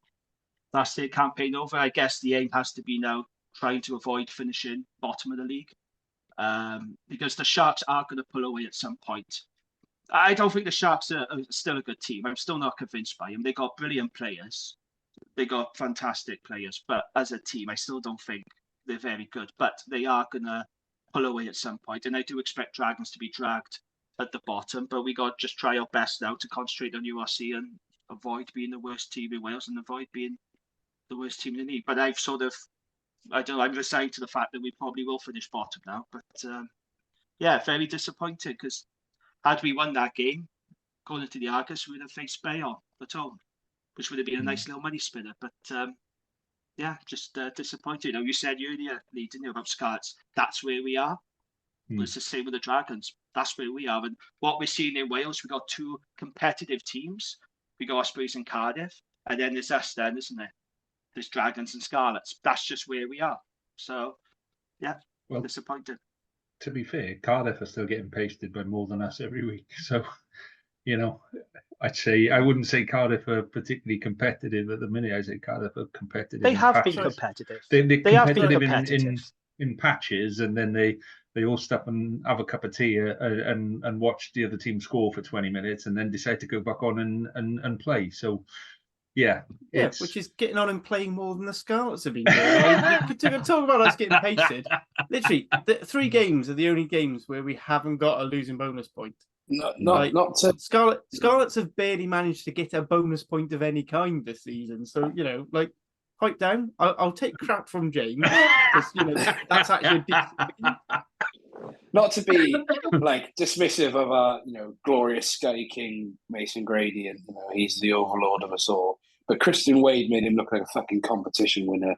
that's their campaign over. I guess the aim has to be now trying to avoid finishing bottom of the league, because the Sharks are going to pull away at some point. I don't think the Sharks are still a good team. I'm still not convinced by them. They got brilliant players. They got fantastic players. But as a team, I still don't think they're very good. But they are going to pull away at some point. And I do expect Dragons to be dragged at the bottom. But we got to just try our best now to concentrate on URC and avoid being the worst team in Wales and avoid being the worst team in the league. But I'm resigned to the fact that we probably will finish bottom now. But yeah, very disappointed, because had we won that game, going into the Argus, we would have faced Bayonne at home, which would have been a nice little money spinner. But yeah, just disappointed. You said earlier, Lee, didn't you, about Scarlets? That's where we are. It's the same with the Dragons. That's where we are. And what we're seeing in Wales, we've got two competitive teams. We got Ospreys and Cardiff, and then there's us then, isn't there? There's Dragons and Scarlets. That's just where we are. So, yeah, disappointed. To be fair, Cardiff are still getting pasted by more than us every week. So, I wouldn't say Cardiff are particularly competitive at the minute. I say Cardiff are competitive. They have been competitive. They're competitive in patches, and then they all stop and have a cup of tea and watch the other team score for 20 minutes, and then decide to go back on and play. So, yeah, which is getting on and playing more than the Scarlets have been doing. You could talk about us getting pasted. Literally, the 3 games are the only games where we haven't got a losing bonus point. Scarlets have barely managed to get a bonus point of any kind this season. So, pipe down. I'll take crap from James, because that's actually a decent. Not to be dismissive of our glorious Sky King Mason Grady, and he's the overlord of us all. But Christian Wade made him look like a fucking competition winner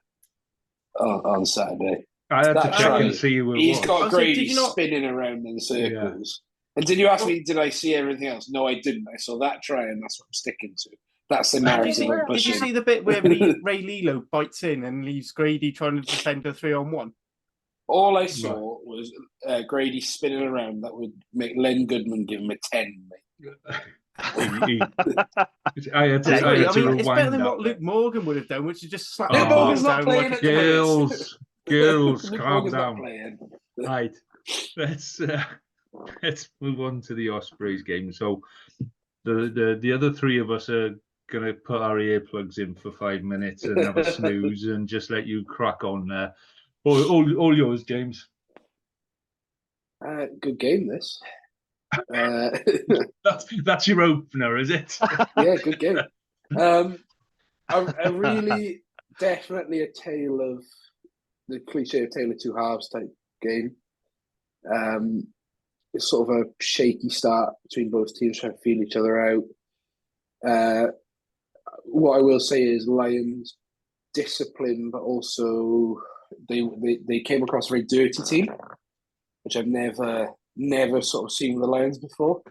on Saturday. I had to check and see who it was. He's got Grady spinning around in circles. Yeah. And did you ask me, did I see everything else? No, I didn't. I saw that try, and that's what I'm sticking to. That's the narrative. Did you see the bit where Ray Lilo bites in and leaves Grady trying to defend a 3-on-1? All I saw was Grady spinning around. That would make Len Goodman give him a 10, mate. I had to rewind. It's better than what Luke Morgan would have done, which is just slap Morgan's down. Not playing at girls, calm down. Right, let's move on to the Ospreys game. So the other 3 of us are going to put our earplugs in for 5 minutes and have a snooze and just let you crack on there. All yours, James. Good game, this. That's your opener, is it? Yeah, good game. A really definitely a tale of the cliche of tale of two halves type game. It's sort of a shaky start between both teams trying to feel each other out. What I will say is Lions discipline, but also they came across a very dirty team, which I've never sort of seen with the Lions before.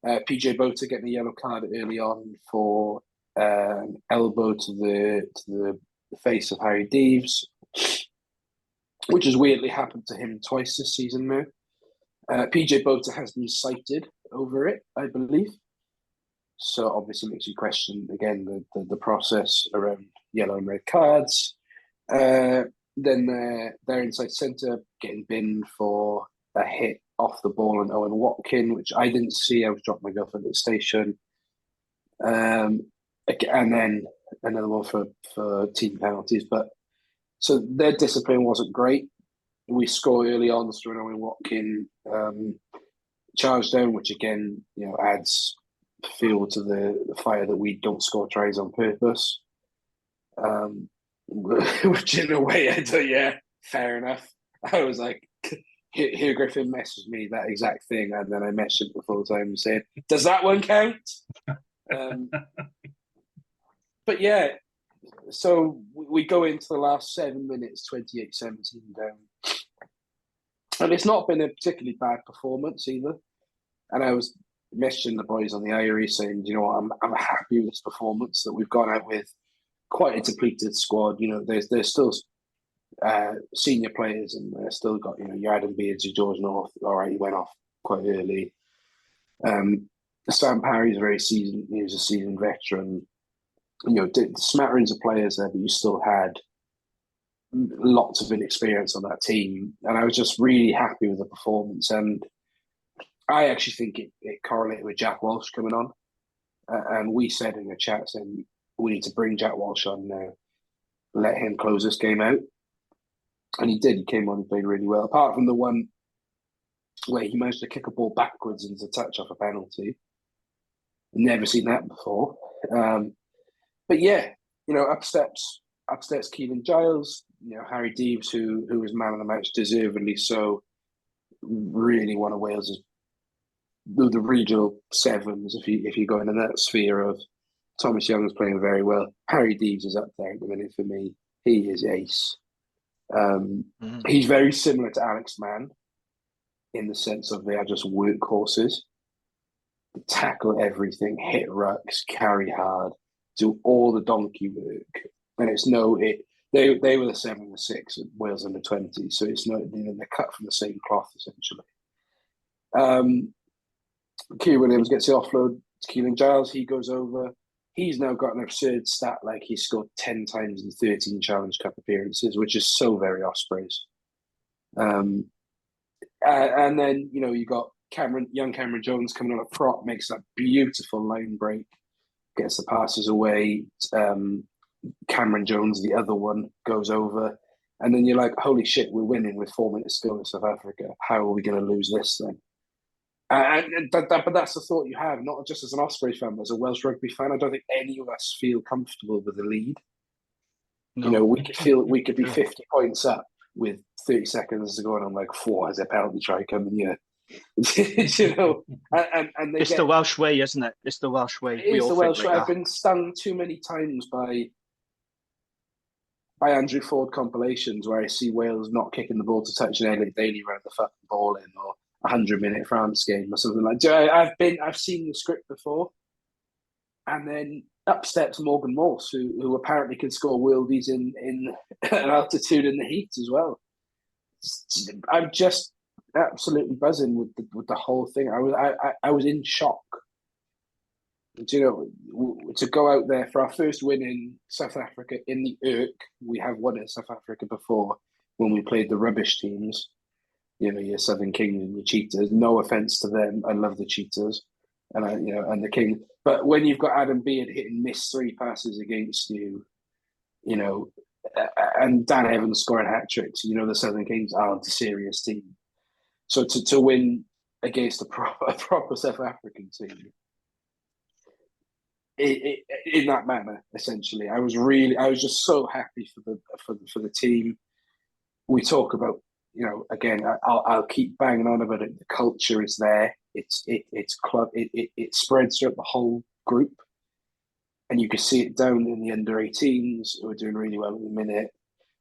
PJ Bota getting a yellow card early on for elbow to the face of Harry Deeves, which has weirdly happened to him twice this season now. PJ Bota has been cited over it, I believe. So obviously makes you question again the process around yellow and red cards. Then their inside centre getting binned for a hit off the ball on Owen Watkin, which I didn't see. I was dropping my girlfriend at the station. And then another one for team penalties. But so their discipline wasn't great. We score early on through an Owen Watkin charge down, which again, adds fuel to the fire that we don't score tries on purpose. Which in a way, I thought, yeah, fair enough. I was like, Hugh Griffin messaged me that exact thing, and then I messaged him the full time and said, "Does that one count?" But yeah, so we go into the last 7 minutes, 28-17 down, and it's not been a particularly bad performance either. And I was messaging the boys on the Irie saying, you know what, I'm happy with this performance, that we've gone out with quite a depleted squad. There's still senior players, and they've still got your Adam Beards, your George North. All right, he went off quite early. Sam Parry's very seasoned. He was a seasoned veteran. The smatterings of players there, but you still had lots of inexperience on that team, and I was just really happy with the performance. And I actually think it correlated with Jack Walsh coming on, and we said in the chat saying we need to bring Jack Walsh on now, let him close this game out, and he did. He came on and played really well, apart from the one where he managed to kick a ball backwards into touch off a penalty. Never seen that before. But yeah, up steps Keelan Giles, Harry Deeves, who was man of the match, deservedly so. Really one of Wales's the regional sevens, if you go into that sphere of Thomas Young's playing very well. Harry Deeves is up there at the minute for me. He is ace. He's very similar to Alex Mann in the sense of they are just workhorses. Tackle everything, hit rucks, carry hard, do all the donkey work. And they were the 7 and 6 at Wales under 20, so it's not, they're cut from the same cloth essentially. Keir Williams gets the offload to Keelan Giles. He goes over. He's now got an absurd stat, like he scored 10 times in 13 Challenge Cup appearances, which is so very Ospreys. And then, you got young Cameron Jones coming on a prop, makes that beautiful line break, gets the passes away. Cameron Jones, the other one, goes over. And then you're like, holy shit, we're winning with 4 minutes to go in South Africa. How are we going to lose this then? But that's the thought you have, not just as an Ospreys fan, but as a Welsh rugby fan. I don't think any of us feel comfortable with the lead. No. We could be 50 points up with 30 seconds to go, and I'm like, has a penalty try coming here. And it's the Welsh way, isn't it? It's the Welsh way. It's the Welsh way. I've been stung too many times by Andrew Ford compilations where I see Wales not kicking the ball to touch and Elliot Daly ran the fucking ball in, or 100-minute France game or something like that. I've seen the script before, and then up steps Morgan Morse, who apparently can score worldies in an altitude in the heat as well. I'm just absolutely buzzing with the whole thing. I was in shock. To go out there for our first win in South Africa in the Urk. We have won in South Africa before when we played the rubbish teams. Your Southern Kings and your Cheetahs. No offense to them, I love the Cheetahs, and and the King. But when you've got Adam Beard hitting missed 3 passes against you, and Dan Evans scoring hat tricks, the Southern Kings aren't a serious team. So to win against a proper South African team, in that manner, essentially, I was just so happy for the team. We talk about. Again, I'll keep banging on about it. The culture is there. It's club. It spreads throughout the whole group, and you can see it down in the under-18s who are doing really well at the minute.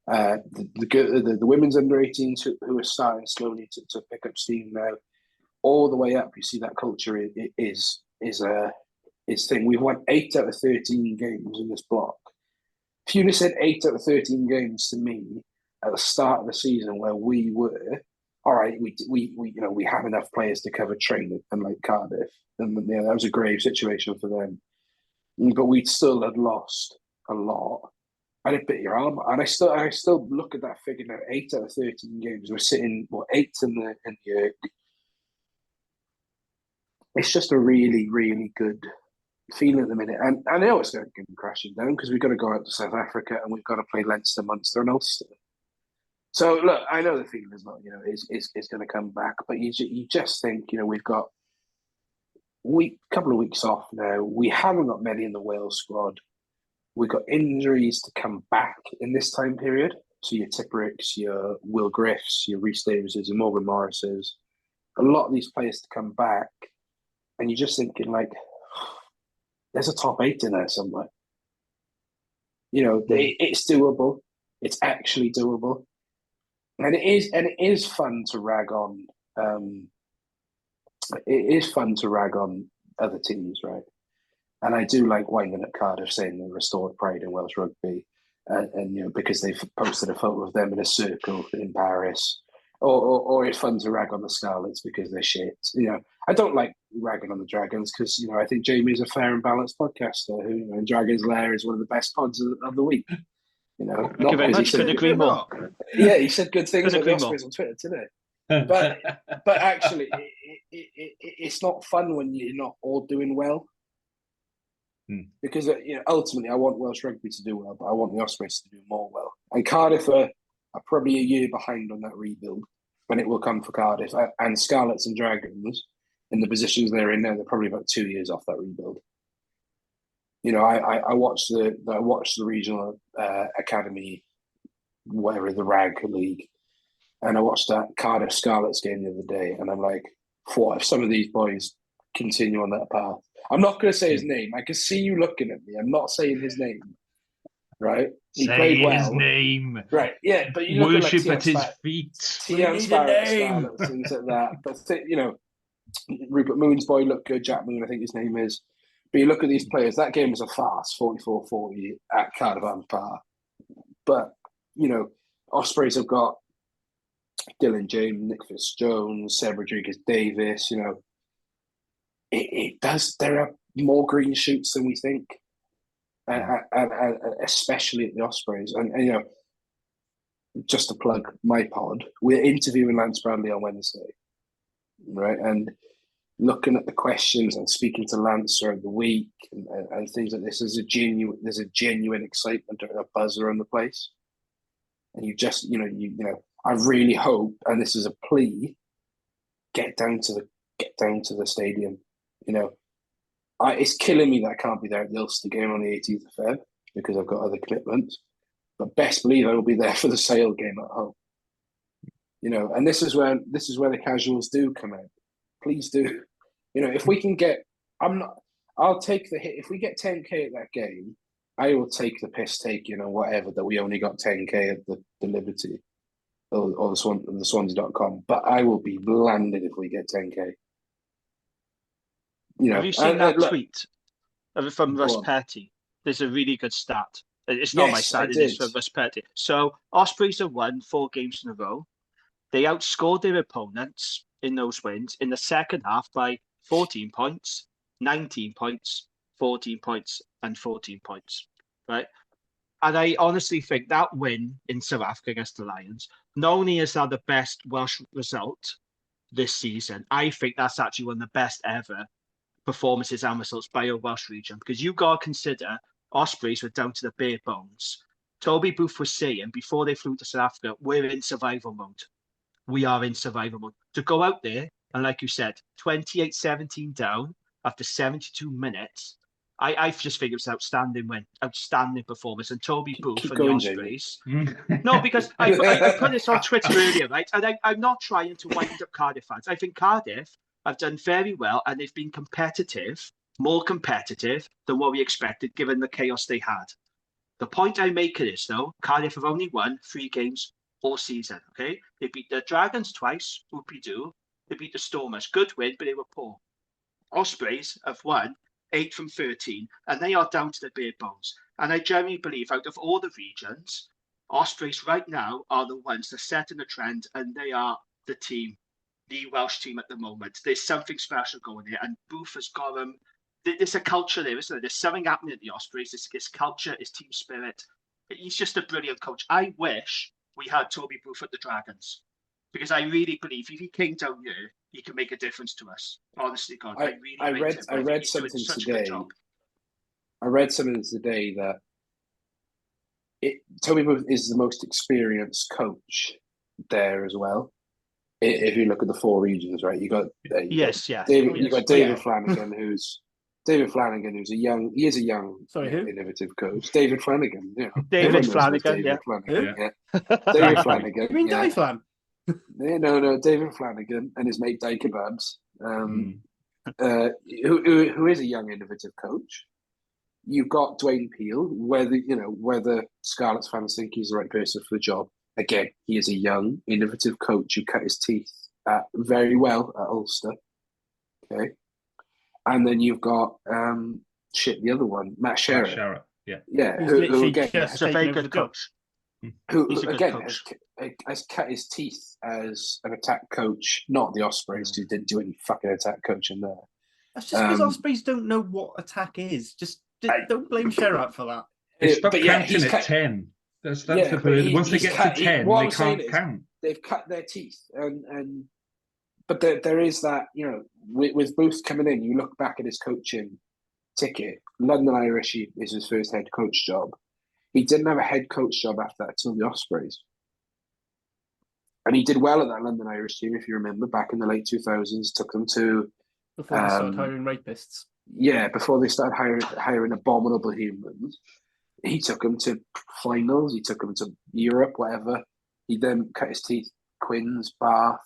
The women's under-18s who are starting slowly to pick up steam now. All the way up, you see that culture is his thing. We've won 8 out of 13 games in this block. If you'd have said 8 out of 13 games to me at the start of the season, where we were, all right, we have enough players to cover training, and like Cardiff, and that was a grave situation for them. But we still had lost a lot. And it bit your arm. And I still look at that figure now. 8 out of 13 games. We're sitting 8th in the year. It's just a really, really good feeling at the minute. And I know it's going to come crashing down because we've got to go out to South Africa and we've got to play Leinster, Munster, and Ulster. So look, I know the feeling is not, is going to come back, but you just think, we've got couple of weeks off now. We haven't got many in the Wales squad. We've got injuries to come back in this time period. So your Tippericks, your Will Griffs, your Rhys Davises, your Morgan Morrises, a lot of these players to come back. And you're just thinking there's a top 8 in there somewhere. It's doable. It's actually doable. And it is fun to rag on. It is fun to rag on other teams, right? And I do like winding at Cardiff saying they restored pride in Welsh rugby, and because they've posted a photo of them in a circle in Paris, or it's fun to rag on the Scarlets because they're shit. I don't like ragging on the Dragons because I think Jamie's a fair and balanced podcaster who, and Dragons Lair is one of the best pods of the week. Thank you very much. Couldn't agree more. Yeah, he said good things about the Ospreys on Twitter today. But actually, it's not fun when you're not all doing well. Because ultimately, I want Welsh rugby to do well, but I want the Ospreys to do more well. And Cardiff are probably a year behind on that rebuild, but it will come for Cardiff. And Scarlets and Dragons, in the positions they're in now, they're probably about 2 years off that rebuild. I watched the regional academy, whatever, the RAG league, and I watched that Cardiff Scarlets game the other day, and I'm like, what if some of these boys continue on that path? I'm not going to say his name. I can see you looking at me. I'm not saying his name, right? He played well. His name, right? Yeah, but you look worship at his feet. Tian Scarlets, things like that. But Rupert Moon's boy looked good. Jack Moon, I think his name is. But you look at these players. That game was a farce, 44-40 at Cardiff and Park. But Ospreys have got Dylan James, Nick Fitzjones, Seb Rodriguez-Davis. It does. There are more green shoots than we think, and especially at the Ospreys. And just to plug my pod, we're interviewing Lance Bradley on Wednesday, right? And looking at the questions and speaking to Lance throughout the week and things like this, there's a genuine excitement and a buzz around the place. And you just, I really hope, and this is a plea, get down to the stadium. It's killing me that I can't be there at the Ulster game on the 18th of Feb because I've got other commitments. But best believe I will be there for the Sale game at home. And this is where the casuals do come out. Please do. If we can get, I'll take the hit. If we get 10K at that game, I will take the piss taking or whatever that we only got 10K at the Liberty or the Swansea.com. But I will be landed if we get 10K. Have you seen that tweet from Russ Petty? There's a really good stat. It's not my stat, it is from Russ Petty. So Ospreys have won 4 games in a row. They outscored their opponents in those wins in the second half by 14 points, 19 points, 14 points, and 14 points. Right? And I honestly think that win in South Africa against the Lions, not only is that the best Welsh result this season, I think that's actually one of the best ever performances and results by a Welsh region, because you got to consider Ospreys were down to the bare bones. Toby Booth was saying before they flew to South Africa, we're in survival mode. We are in survival mode. To go out there and, like you said, 28-17 down after 72 minutes, I just think it was an outstanding win, outstanding performance. And Toby Booth and the Ospreys. No, because I put this on Twitter earlier, right? And I'm not trying to wind up Cardiff fans. I think Cardiff have done very well, and they've been competitive, more competitive than what we expected, given the chaos they had. The point I make of this, though, Cardiff have only won 3 games all season, okay? They beat the Dragons twice, whoopie-doo. They beat the Stormers. Good win, but they were poor. Ospreys have won 8 from 13, and they are down to the bare bones. And I genuinely believe out of all the regions, Ospreys right now are the ones that are setting the trend, and they are the team, the Welsh team at the moment. There's something special going there, and Booth has got them. There's a culture there, isn't there? There's something happening at the Ospreys. It's culture, it's team spirit. He's just a brilliant coach. I wish we had Toby Booth at the Dragons, because I really believe if he came down here, he could make a difference to us. Honestly, God, I read something today. I read something today that Toby Booth is the most experienced coach there as well. If you look at the 4 regions, right, you got David Flanagan, who's a young innovative coach. David Flanagan, David Flanagan. David Flanagan. You mean Dave Flan? No, David Flanagan and his mate Dai Kebabs, who is a young innovative coach. You've got Dwayne Peel, whether Scarlets fans think he's the right person for the job. Again, he is a young, innovative coach who cut his teeth very well at Ulster. Okay. And then you've got the other one, Matt Sherratt. Yeah. Who again, is a very good coach. Who again has cut his teeth as an attack coach, not the Ospreys, who didn't do any fucking attack coaching there. That's just because Ospreys don't know what attack is. Just don't blame Sherratt for that. Stop counting at 10. That's the bird. Once they get to 10, they can't count. They've cut their teeth, but there is that, with Booth coming in, you look back at his coaching ticket. London Irish is his first head coach job. He didn't have a head coach job after that until the Ospreys. And he did well at that London Irish team, if you remember, back in the late 2000s, took them to... Before they started hiring rapists. Yeah, before they started hiring abominable humans. He took them to finals, he took them to Europe, whatever. He then cut his teeth, Quins, Bath.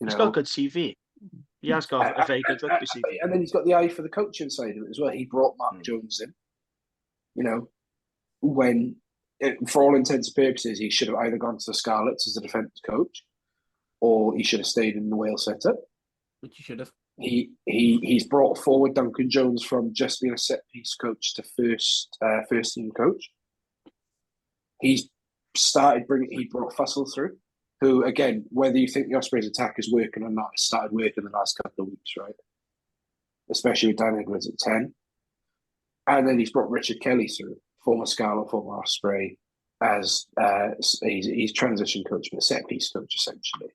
He's got a good CV. He has got a very good rugby CV. And then he's got the eye for the coaching side of it as well. He brought Mark Jones in, when, for all intents and purposes, he should have either gone to the Scarlets as a defence coach, or he should have stayed in the Wales setup. Which he should have. He's brought forward Duncan Jones from just being a set piece coach to first team coach. He brought Fussell through, who again, whether you think the Ospreys attack is working or not, has started working the last couple of weeks, right? Especially with Dan Edwards at 10. And then he's brought Richard Kelly through, former Scarlet, former Osprey, as he's transition coach, but set piece coach essentially.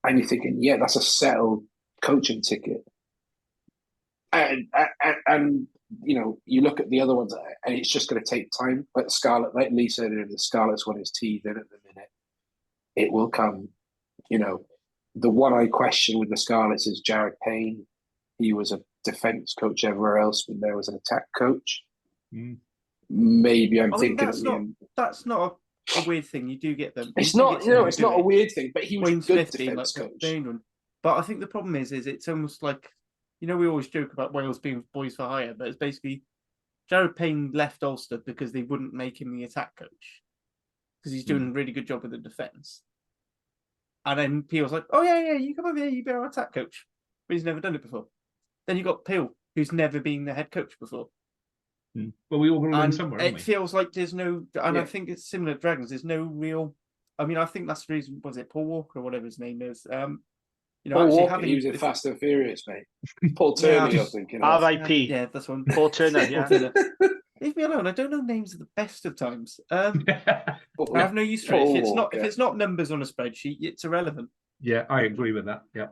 And you're thinking, yeah, that's a settled coaching ticket. And you look at the other ones, and it's just going to take time. But Scarlet, like Lee said, the Scarlet's won his teeth in at the minute. It will come. The one I question with the Scarlets is Jared Payne. He was a defence coach everywhere else, but there was an attack coach. Maybe I'm thinking that's not a weird thing. You do get them. It's not a weird thing, but he was a good defence coach. But I think the problem is it's almost like, we always joke about Wales being boys for hire, but it's basically Jared Payne left Ulster because they wouldn't make him the attack coach because he's doing a really good job with the defence. And then Peel's like, oh yeah, you come over here, you be our attack coach, but he's never done it before. Then you got Peel, who's never been the head coach before. But we all want to learn somewhere. It feels like there's no, and I think it's similar to Dragons. There's no real. I mean, I think that's the reason. Was it Paul Walker or whatever his name is? Paul Walker, he was in Fast and Furious, mate. Paul Turner, you're thinking. R.I.P. Yeah, that's one. Paul Turner. Yeah. Leave me alone. I don't know names at the best of times. I have no use for it. If it's not numbers on a spreadsheet, it's irrelevant. Yeah, I agree with that. Yeah.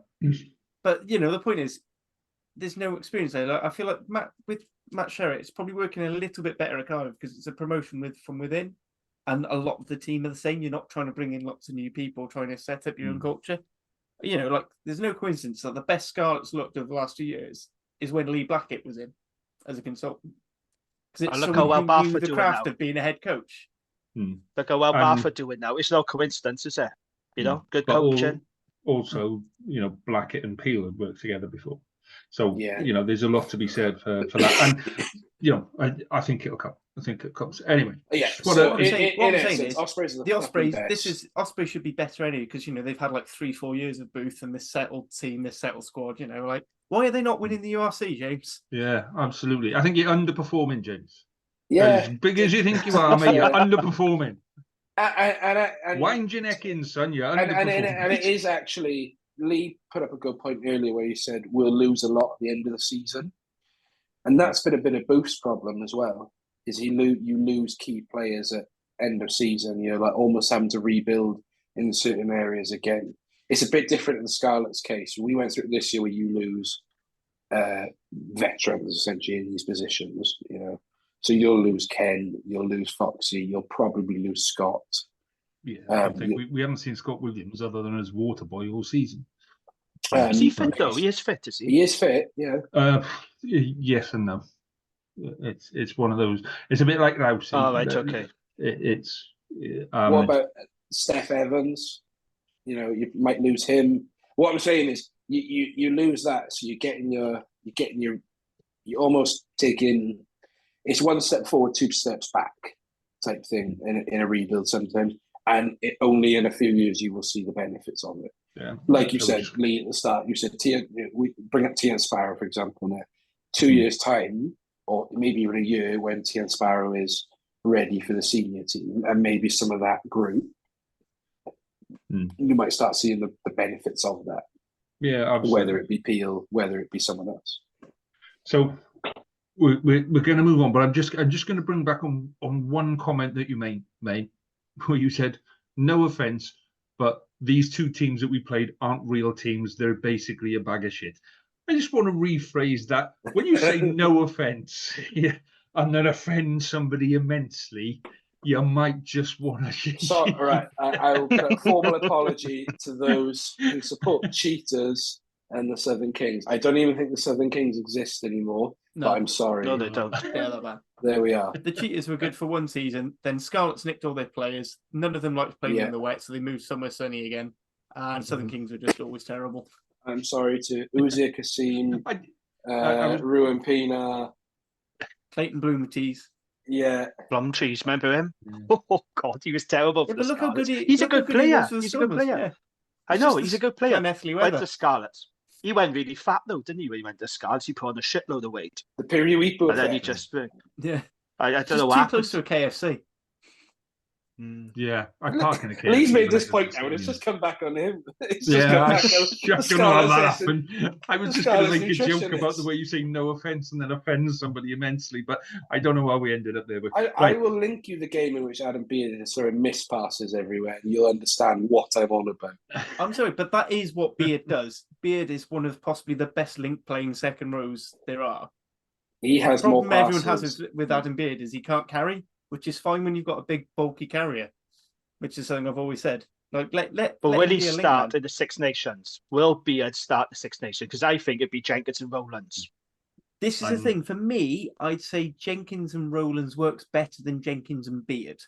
But the point is, there's no experience there. I feel like with Matt Sherratt, it's probably working a little bit better at Cardiff because it's a promotion from within, and a lot of the team are the same. You're not trying to bring in lots of new people, trying to set up your own culture. There's no coincidence that the best Scarlets looked over the last 2 years is when Lee Blackett was in as a consultant. Because it's look how well Bath are the doing craft now. of being a head coach. Look how well Bath are doing now. It's no coincidence, is it? Good coaching. Also, Blackett and Peel had worked together before. So, you know, there's a lot to be said for that. And, you know, I think it'll come. I think it comes. Anyway. Yeah. What I'm saying is Ospreys are the Ospreys, best. Ospreys should be better anyway, because, you know, they've had like 3-4 years of Booth and this settled team, this settled squad, you know, like, why are they not winning the URC, James? Yeah, absolutely. I think you're underperforming, James. Yeah. As big as you think you are, mate, you're underperforming. And Wind your neck in, son. You're underperforming. And it is actually, Lee put up a good point earlier where he said we'll lose a lot at the end of the season. And that's been a bit of Booth's problem as well, is you lose key players at end of season. You're like almost having to rebuild in certain areas again. It's a bit different in the Scarlets case. We went through it this year where you lose veterans essentially in these positions, you know. So you'll lose Ken, you'll lose Foxy, you'll probably lose Scott. Yeah, I think we haven't seen Scott Williams other than as water boy all season. Is he fit though? He is fit, is he? He is fit, yeah. Yes and no. It's one of those. It's a bit like Rouse. Oh, right, okay. What about Steph Evans? You know, you might lose him. What I'm saying is, you lose that, so you're almost taking. It's one step forward, 2 steps back, type thing in a rebuild sometimes, and only in a few years you will see the benefits of it. Yeah, like you said, Lee, at the start, you said we bring up Tian Sparrow, for example, now. 2 years' time, or maybe even a year, when Tian Sparrow is ready for the senior team, and maybe some of that group, you might start seeing the benefits of that. Yeah, absolutely. Whether it be Peel, whether it be someone else. So we're going to move on, but I'm just going to bring back on one comment that you made, where you said, no offense, but these two teams that we played aren't real teams. They're basically a bag of shit. I just want to rephrase that. When you say no offense, and then offend somebody immensely, you might just want to. So, all right, I will put a formal apology to those who support Cheetahs and the Southern Kings. I don't even think the Southern Kings exist anymore. No, but I'm sorry. No, they don't. Yeah, that bad. There we are. The Cheetahs were good for one season. Then Scarlets nicked all their players. None of them liked playing in the wet, so they moved somewhere sunny again. And Southern Kings were just always terrible. I'm sorry to Uzir Kasim, Ruin Pina, Clayton Bloomatees. Yeah. Blumtrees, remember him? Yeah. Oh, God, he was terrible for the look Scarlets. How good he's a good player. He's a good player. Yeah. I know, he's a good player. Went to Scarlets. He went really fat, though, didn't he, when he went to Scarlets? He put on a shitload of weight. The Periwipo And then he just... yeah. I don't know what happened. Too close to a KFC. Yeah, I park in a KFC. Lee's made this point now, and it's just come back on him. It's just come back on that happened. I was just going to make a joke about the way you say no offense and then offend somebody immensely, but I don't know how we ended up there. But I will link you the game in which Adam Beard is throwing mispasses everywhere, and you'll understand what I'm on about. I'm sorry, but that is what Beard does. Beard is one of possibly the best link playing second rows there are. He has more passes. The problem everyone has with Adam Beard is he can't carry, which is fine when you've got a big, bulky carrier, which is something I've always said. Like, but will he start in the Six Nations? Will Beard start the Six Nations? Because I think it'd be Jenkins and Rowlands. This is the thing. For me, I'd say Jenkins and Rowlands works better than Jenkins and Beard.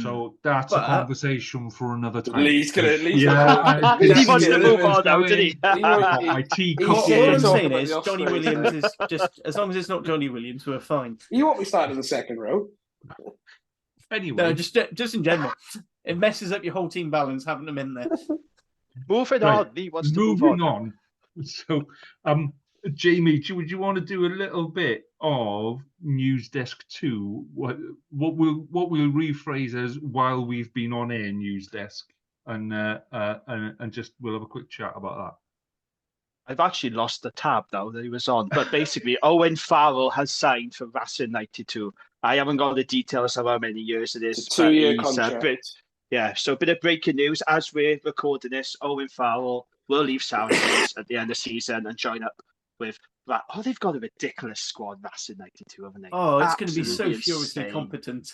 So that's a conversation for another time. Lee's going to at least... Yeah, he wants to move on now, didn't he? My teacup. What I'm saying is Johnny Williams is just... As long as it's not Johnny Williams, we're fine. You want me starting in the second row? Anyway. No, just in general. It messes up your whole team balance having them in there. Moving on. Lee wants to move on. So, Jamie, would you want to do a little bit of News Desk 2? What we'll rephrase as while we've been on air News Desk, and just we'll have a quick chat about that. I've actually lost the tab now that he was on, but basically Owen Farrell has signed for Racing 92. I haven't got the details of how many years it is. It's a 2-year contract. So a bit of breaking news as we're recording this. Owen Farrell will leave Sandhurst at the end of the season and join up with that. Oh, they've got a ridiculous squad, Racing 92, haven't they? Oh, it's going to be so furiously competent.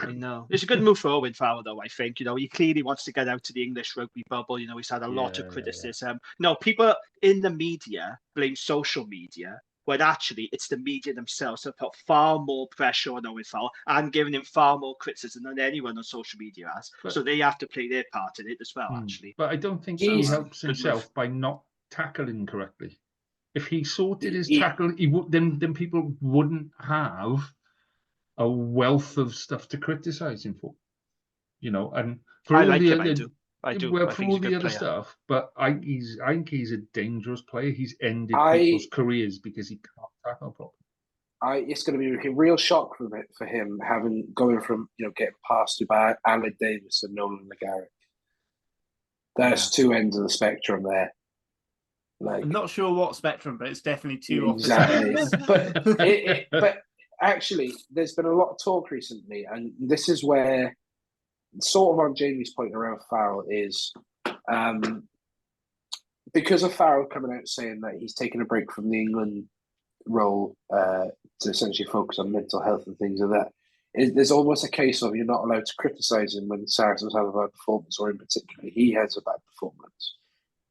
I know. It's a good move for Owen Farrell, though, I think. You know, he clearly wants to get out to the English rugby bubble. You know, he's had a lot of criticism. Yeah. No, people in the media blame social media, when actually it's the media themselves that put far more pressure on Owen Farrell and giving him far more criticism than anyone on social media has. So they have to play their part in it as well, actually. But I don't think he helps himself by not tackling correctly. If he sorted his tackle, he would then people wouldn't have a wealth of stuff to criticise him for, And for I all like the him. other, I do. well, I for think he's all a the good other player. stuff, but I think he's a dangerous player. He's ended people's careers because he can't tackle properly. It's going to be a real shock for him going from getting passed to by Alec Davis and Nolan McGarrick. There's two ends of the spectrum there. Like, I'm not sure what spectrum, but it's definitely two exactly. opposites. but actually, there's been a lot of talk recently, and this is where, sort of on Jamie's point around Farrell, is because of Farrell coming out saying that he's taking a break from the England role to essentially focus on mental health and things like that. There's almost a case of you're not allowed to criticise him when Saracens have a bad performance, or in particular he has a bad performance.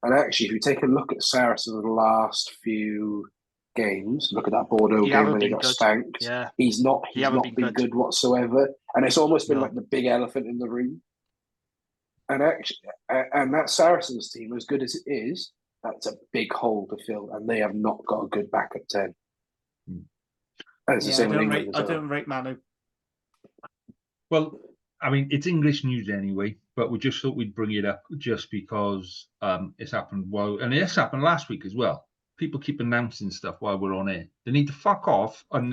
And actually, if you take a look at Saracens' last few games, look at that Bordeaux game when he got spanked. Yeah. He's not been good whatsoever, and it's almost been like the big elephant in the room. And actually, and that Saracens team, as good as it is, that's a big hole to fill, and they have not got a good backup 10. And it's the same with England. I don't rate Manu. Well, I mean, it's English news anyway, but we just thought we'd bring it up just because it's happened and it's happened last week as well. People keep announcing stuff while we're on air. They need to fuck off. And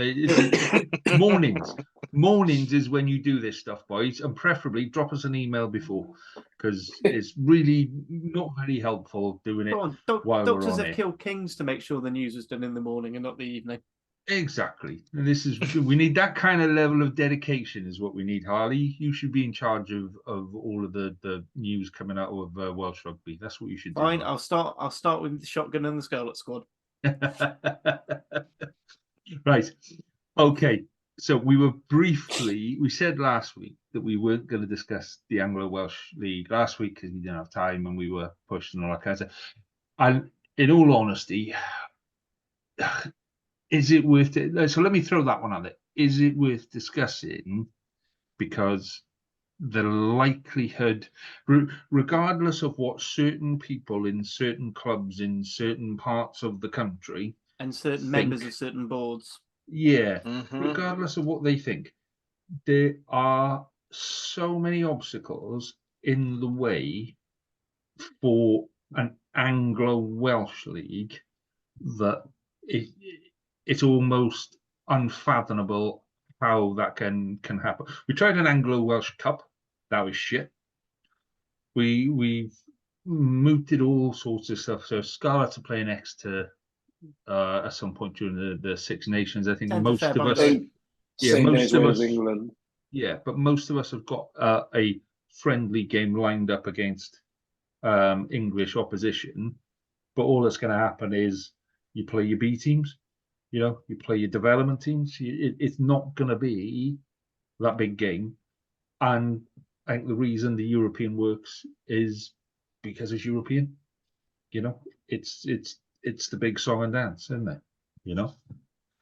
mornings is when you do this stuff, boys, and preferably drop us an email before, because it's really not very helpful doing it while we're on Doctors have air. killed kings to make sure the news is done in the morning and not the evening. Exactly. And we need that kind of level of dedication is what we need, Harley. You should be in charge of all of the news coming out of Welsh rugby. That's what you should do. Fine, I'll start with the shotgun and the Scarlet squad. Right. Okay. So we said last week that we weren't going to discuss the Anglo-Welsh League last week because we didn't have time and we were pushed and all that kind of stuff. And in all honesty, is it worth it? So let me throw that one at it. Is it worth discussing? Because the likelihood, regardless of what certain people in certain clubs in certain parts of the country and certain members of certain boards, regardless of what they think, there are so many obstacles in the way for an Anglo-Welsh league that it's almost unfathomable how that can happen. We tried an Anglo-Welsh Cup. That was shit. We've mooted all sorts of stuff. So Scarlets are playing next to at some point during the Six Nations. I think most of us, most of us, England. Yeah, but most of us have got a friendly game lined up against English opposition. But all that's going to happen is you play your B teams. You play your development teams. It's not going to be that big game. And I think the reason the European works is because it's European. It's the big song and dance, isn't it?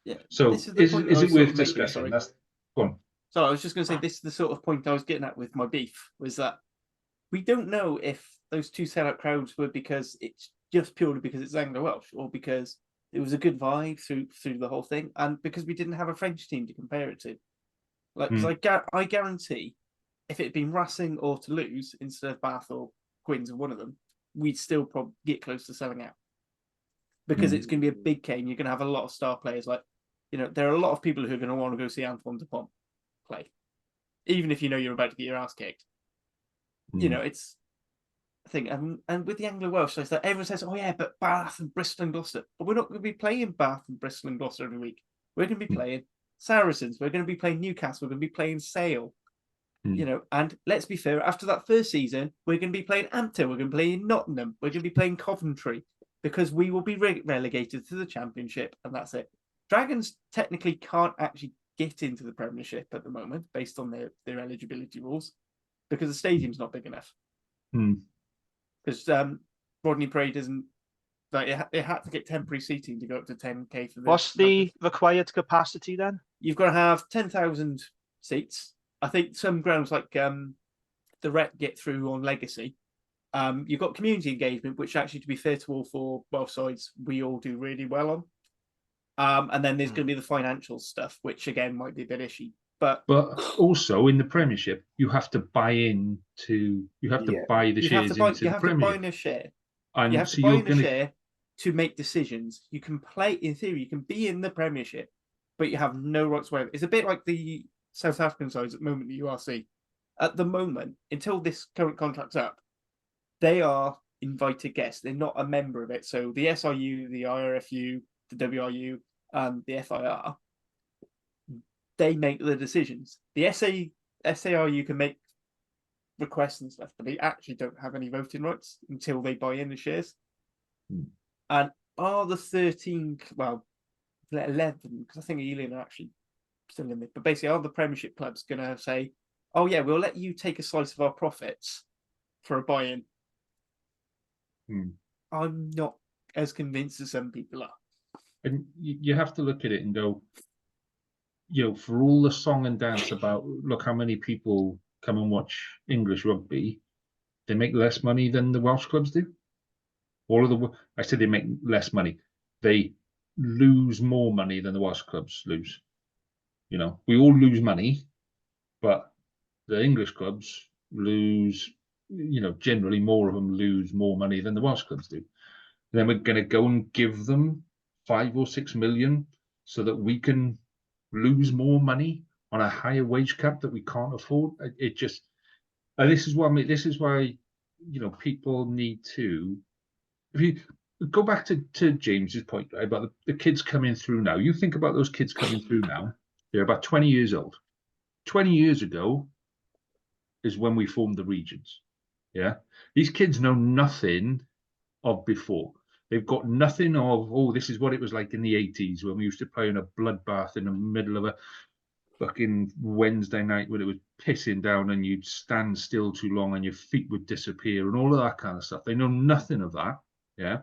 Yeah. So is it worth discussing? Go on. So I was just going to say, this is the sort of point I was getting at with my beef, was that we don't know if those two sellout crowds were because it's just purely because it's Anglo-Welsh, or because it was a good vibe through the whole thing, and because we didn't have a French team to compare it to. Because I guarantee, if it had been Racing or Toulouse instead of Bath or Quins or one of them, we'd still probably get close to selling out. Because it's going to be a big game. You're going to have a lot of star players. There are a lot of people who are going to want to go see Antoine Dupont play, even if you're about to get your ass kicked. It's a thing. And with the Anglo-Welsh, it's like everyone says, "Oh yeah, but Bath and Bristol and Gloucester." But we're not going to be playing Bath and Bristol and Gloucester every week. We're going to be playing Saracens. We're going to be playing Newcastle. We're going to be playing Sale. And let's be fair. After that first season, we're going to be playing Hampton. We're going to be playing Nottingham. We're going to be playing Coventry, because we will be relegated to the Championship, and that's it. Dragons technically can't actually get into the Premiership at the moment based on their eligibility rules, because the stadium's not big enough. Because Rodney Parade isn't. It had to get temporary seating to go up to 10k for this. What's the required capacity then? You've got to have 10,000 seats. I think some grounds like the Rep get through on Legacy You've got community engagement, which actually, to be fair to all four both sides, we all do really well on. And then there's going to be the financial stuff, which again might be a bit ishy. But also in the Premiership, you have to buy buy the shares into the Premiership. You have to buy in a share. And you have so to buy in a share to make decisions. You can play, in theory, you can be in the Premiership, but you have no rights whatever. It's a bit like the South African sides at the moment, the URC. At the moment, until this current contract's up, they are invited guests. They're not a member of it. So the SRU, the IRFU, the WRU, and the FIR, they make the decisions. The SARU can make requests and stuff, but they actually don't have any voting rights until they buy in the shares. And are the 13, well, 11, because I think Ealing are actually still in it, but basically are the Premiership clubs going to say, oh yeah, we'll let you take a slice of our profits for a buy-in? I'm not as convinced as some people are. And you have to look at it and go, for all the song and dance about, look how many people come and watch English rugby, they make less money than the Welsh clubs do. I said they make less money. They lose more money than the Welsh clubs lose. We all lose money, but the English clubs lose, generally more of them lose more money than the Welsh clubs do. And then we're going to go and give them 5 or 6 million so that we can lose more money on a higher wage cap that we can't afford. It just, this is why people need to, if you go back to James's point, right, about the kids coming through now. You think about those kids coming through now, they're about 20 years old. 20 years ago is when we formed the regions. Yeah. These kids know nothing of before. They've got nothing of, this is what it was like in the 80s when we used to play in a bloodbath in the middle of a fucking Wednesday night when it was pissing down and you'd stand still too long and your feet would disappear and all of that kind of stuff. They know nothing of that. Yeah.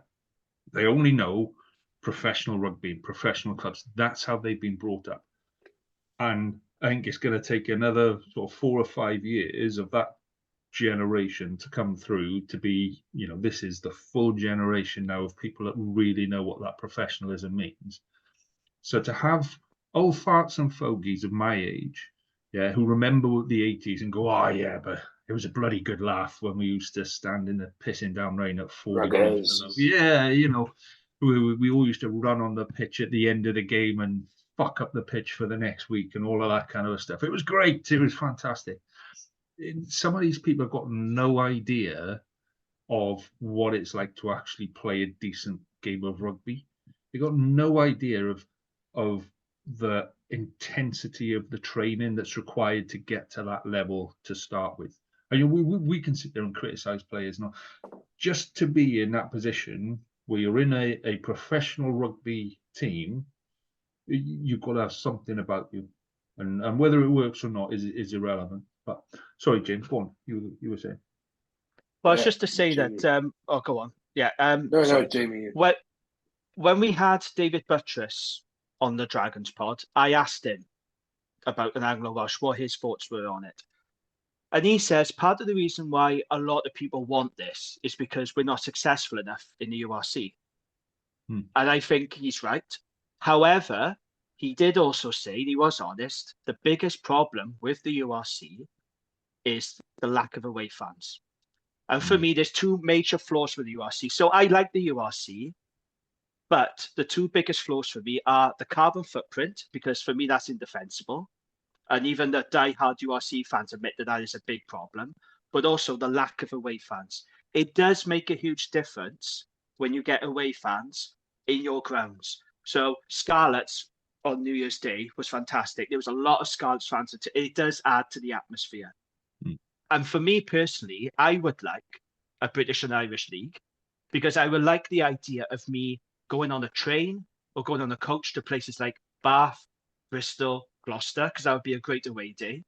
They only know professional rugby, professional clubs. That's how they've been brought up. And I think it's going to take another sort of 4 or 5 years of that generation to come through to be, this is the full generation now of people that really know what that professionalism means. So to have old farts and fogies of my age, who remember the 80s and go, but it was a bloody good laugh when we used to stand in the pissing down rain at 4 degrees below. Yeah, we all used to run on the pitch at the end of the game and fuck up the pitch for the next week and all of that kind of stuff. It was great. It was fantastic. Some of these people have got no idea of what it's like to actually play a decent game of rugby. They've got no idea of the intensity of the training that's required to get to that level to start with. I mean, we can sit there and criticize players now. Just to be in that position where you're in a professional rugby team, you've got to have something about you, and whether it works or not is irrelevant. But sorry, James, go on. You were saying. Well, it's just to say Jamie. That. Go on. Yeah. No, Jamie. When we had David Buttress on the Dragons pod, I asked him about an Anglo-Welsh, what his thoughts were on it. And he says part of the reason why a lot of people want this is because we're not successful enough in the URC. And I think he's right. However, he did also say, and he was honest, the biggest problem with the URC is the lack of away fans. And for me, there's 2 major flaws with the URC. So I like the URC, but the 2 biggest flaws for me are the carbon footprint, because for me, that's indefensible. And even the die-hard URC fans admit that is a big problem, but also the lack of away fans. It does make a huge difference when you get away fans in your grounds. So Scarlets on New Year's Day was fantastic. There was a lot of Scarlets fans. It does add to the atmosphere. And for me personally, I would like a British and Irish league, because I would like the idea of me going on a train or going on a coach to places like Bath, Bristol, Gloucester, because that would be a great away day.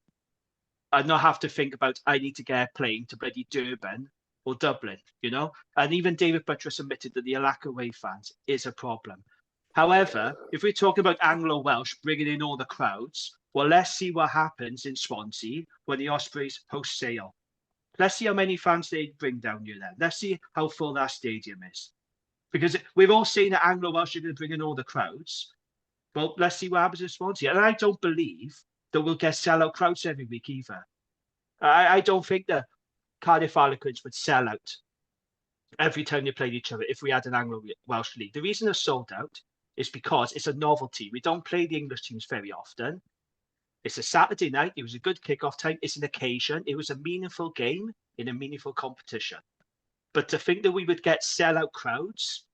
I'd not have to think about, I need to get a plane to bloody Durban or Dublin, And even David Buttress admitted that the lack of away fans is a problem. However, if we're talking about Anglo-Welsh bringing in all the crowds, well, let's see what happens in Swansea when the Ospreys host Sale. Let's see how many fans they bring down here then. Let's see how full that stadium is. Because we've all seen that Anglo-Welsh are going to bring in all the crowds. Well, let's see what happens in Swansea. And I don't believe that we'll get sellout crowds every week either. I don't think that Cardiff Harlequins would sell out every time they played each other if we had an Anglo-Welsh league. The reason they're sold out is because it's a novelty. We don't play the English teams very often. It's a Saturday night. It was a good kickoff time. It's an occasion. It was a meaningful game in a meaningful competition. But to think that we would get sellout crowds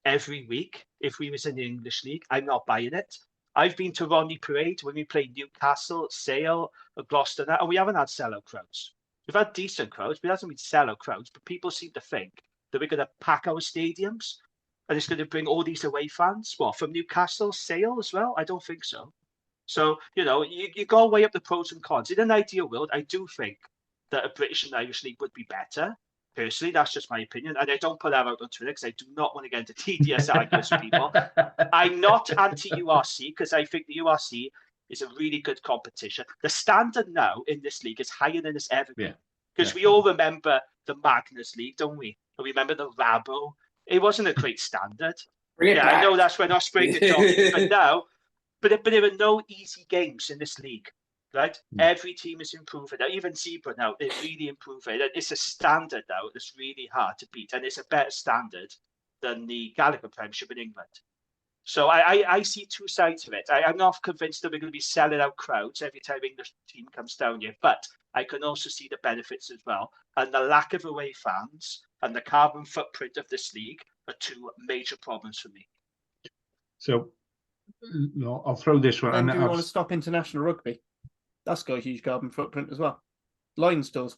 every week if we was in the English league, I'm not buying it. I've been to Rodney Parade when we played Newcastle, Sale, or Gloucester, and we haven't had sellout crowds. We've had decent crowds, but it hasn't been sellout crowds. But people seem to think that we're going to pack our stadiums and it's going to bring all these away fans. What, from Newcastle, Sale as well? I don't think so. So, you go way up the pros and cons. In an ideal world, I do think that a British and Irish league would be better. Personally, that's just my opinion. And I don't put that out on Twitter because I do not want to get into tedious arguments with people. I'm not anti-URC because I think the URC is a really good competition. The standard now in this league is higher than it's ever been. Because we all remember the Magnus League, don't we? And we remember the Rabo. It wasn't a great standard. I know that's when Ospreys are talking, but now, but there are no easy games in this league. Right, every team is improving. Now, even Zebra now, they're really improving. It's a standard now that's really hard to beat, and it's a better standard than the Gallagher Premiership in England. So I see two sides of it. I'm not convinced that we're going to be selling out crowds every time English team comes down here, but I can also see the benefits as well. And the lack of away fans and the carbon footprint of this league are two major problems for me. So I'll throw this one. And do you want to stop international rugby? That's got a huge carbon footprint as well. Lions does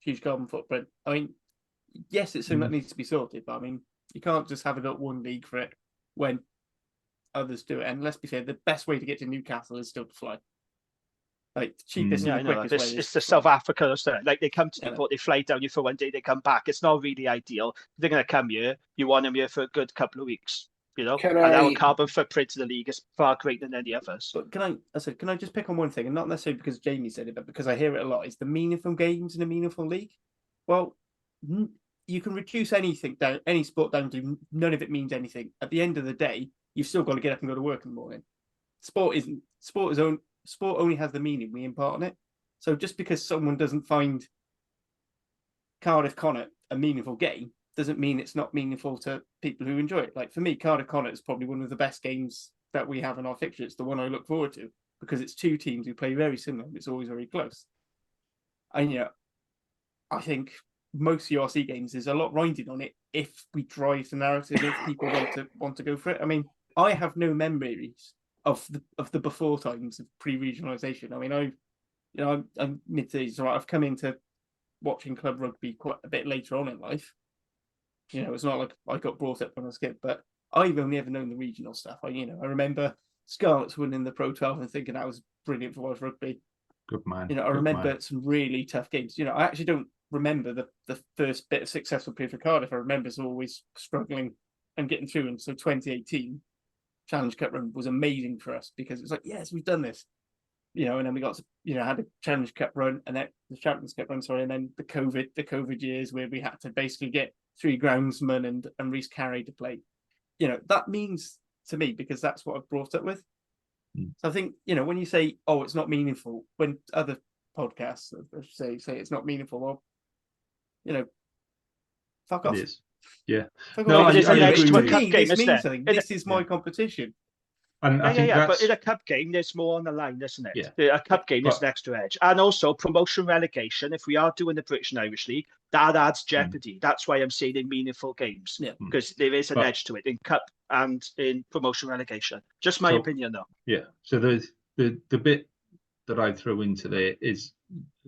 huge carbon footprint. I mean, yes, it's something that needs to be sorted, but I mean, you can't just have it at one league for it when others do it. And let's be fair, the best way to get to Newcastle is still to fly. Like the cheapest and the quickest way. It's the South Africa, like they come to Newport, they fly down here for one day, they come back. It's not really ideal. They're going to come here. You want them here for a good couple of weeks. And our carbon footprint in the league is far greater than any others. But can I just pick on one thing, and not necessarily because Jamie said it, but because I hear it a lot, is the meaningful games in a meaningful league. Well, you can reduce anything down, any sport down to none of it means anything. At the end of the day, you've still got to get up and go to work in the morning. Sport only has the meaning we impart on it. So just because someone doesn't find Cardiff Connacht a meaningful game doesn't mean it's not meaningful to people who enjoy it. Like for me, Cardiff Connacht is probably one of the best games that we have in our fixture. It's the one I look forward to because it's two teams who play very similar. It's always very close. And I think most URC games, there's a lot riding on it if we drive the narrative, if people want to go for it. I mean, I have no memories of the before times of pre-regionalisation. I mean, I'm mid-30s, so I've come into watching club rugby quite a bit later on in life. It's not like I got brought up when I was a kid, but I've only ever known the regional stuff. I remember Scarlets winning the Pro 12 and thinking that was brilliant for Welsh rugby. Good man. I remember some really tough games. I actually don't remember the first bit of successful period for Cardiff. I remember us always struggling and getting through. And so 2018 Challenge Cup run was amazing for us because it's like, yes, we've done this. And then we got to, had a Challenge Cup run and then the Champions Cup run, and then the COVID years where we had to basically get 3 groundsmen and Reece Carey to play. That means to me because that's what I've brought up with. So I think, when you say, oh, it's not meaningful, when other podcasts say it's not meaningful, well, fuck off. It is. Yeah. No, this means something. This is my competition. And I think but in a cup game, there's more on the line, isn't it? Yeah. A cup game is an extra edge. And also promotion relegation, if we are doing the British and Irish League, that adds jeopardy. That's why I'm saying in meaningful games, because there is an edge to it in cup and in promotion relegation. Just my opinion, though. Yeah. So the bit that I throw into there is,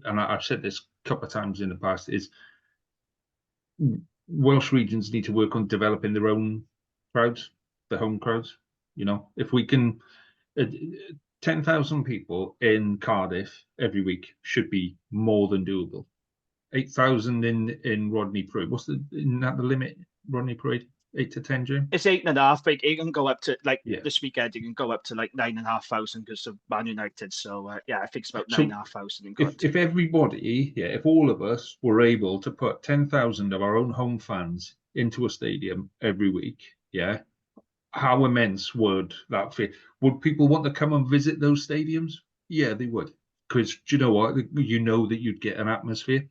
and I've said this a couple of times in the past, is Welsh regions need to work on developing their own crowds, the home crowds. If we can, 10,000 people in Cardiff every week should be more than doable. 8,000 in Rodney Parade. Isn't that the limit, Rodney Parade? 8 to 10, Jim? It's 8.5, but it can go up to Yeah. this weekend. You can go up to 9,500 because of Man United. So I think it's about So 9,500. If everybody, if all of us were able to put 10,000 of our own home fans into a stadium every week, how immense would that feel? Would people want to come and visit those stadiums? Yeah, they would. Because do you know what? You know that you'd get an atmosphere.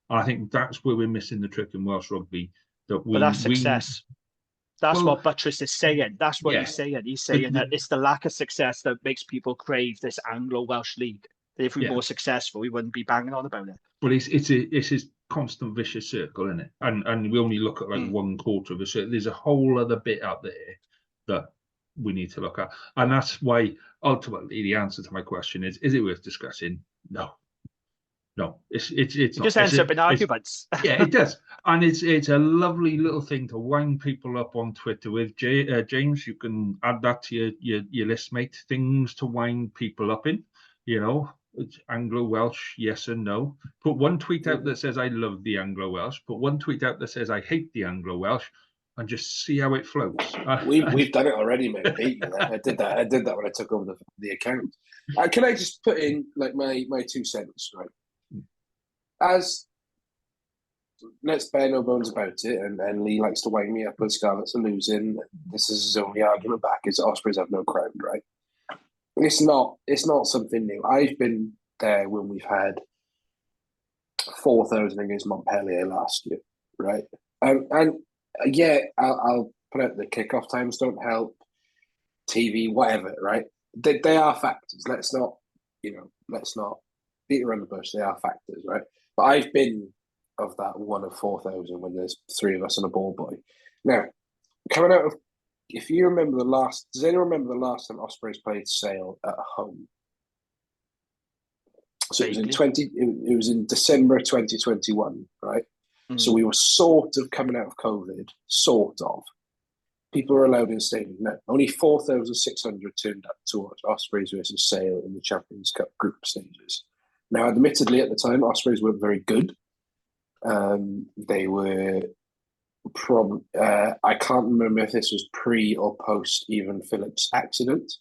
I think that's where we're missing the trick in Welsh rugby. But that's success. That's what Buttress is saying. That's what he's saying. He's saying that it's the lack of success that makes people crave this Anglo-Welsh league. That if we were more successful, we wouldn't be banging on about it. But it's his constant vicious circle, isn't it? And we only look at one quarter of a circle. There's a whole other bit out there that we need to look at. And that's why ultimately the answer to my question is it worth discussing? No. It's it not. Just ends up in arguments. Yeah, it does, and it's a lovely little thing to wind people up on Twitter with. James, you can add that to your list, mate. Things to wind people up in. It's Anglo-Welsh, yes and no. Put one tweet out that says I love the Anglo-Welsh. Put one tweet out that says I hate the Anglo-Welsh, and just see how it floats. We've done it already, mate. I did that. I did that when I took over the account. Can I just put in my 2 cents, right? As let's bear no bones about it, and Lee likes to wind me up when Scarlets are losing. This is his only argument back: is Ospreys have no crowd, right? It's not something new. I've been there when we've had 4,000 against Montpellier last year, right? And I'll put out the kickoff times don't help, TV, whatever, right? They are factors. Let's not beat around the bush. They are factors, right? But I've been of that one of 4,000 when there's 3 of us and a ball boy. Now, coming out of, if you remember does anyone remember the last time Ospreys played Sale at home? So it was in December 2021, right? Mm-hmm. So we were sort of coming out of COVID, sort of. People were allowed in the stadium. No, only 4,600 turned up to watch Ospreys versus Sale in the Champions Cup group stages. Now, admittedly, at the time, Ospreys weren't very good. They were I can't remember if this was pre or post Evan Phillips' accident.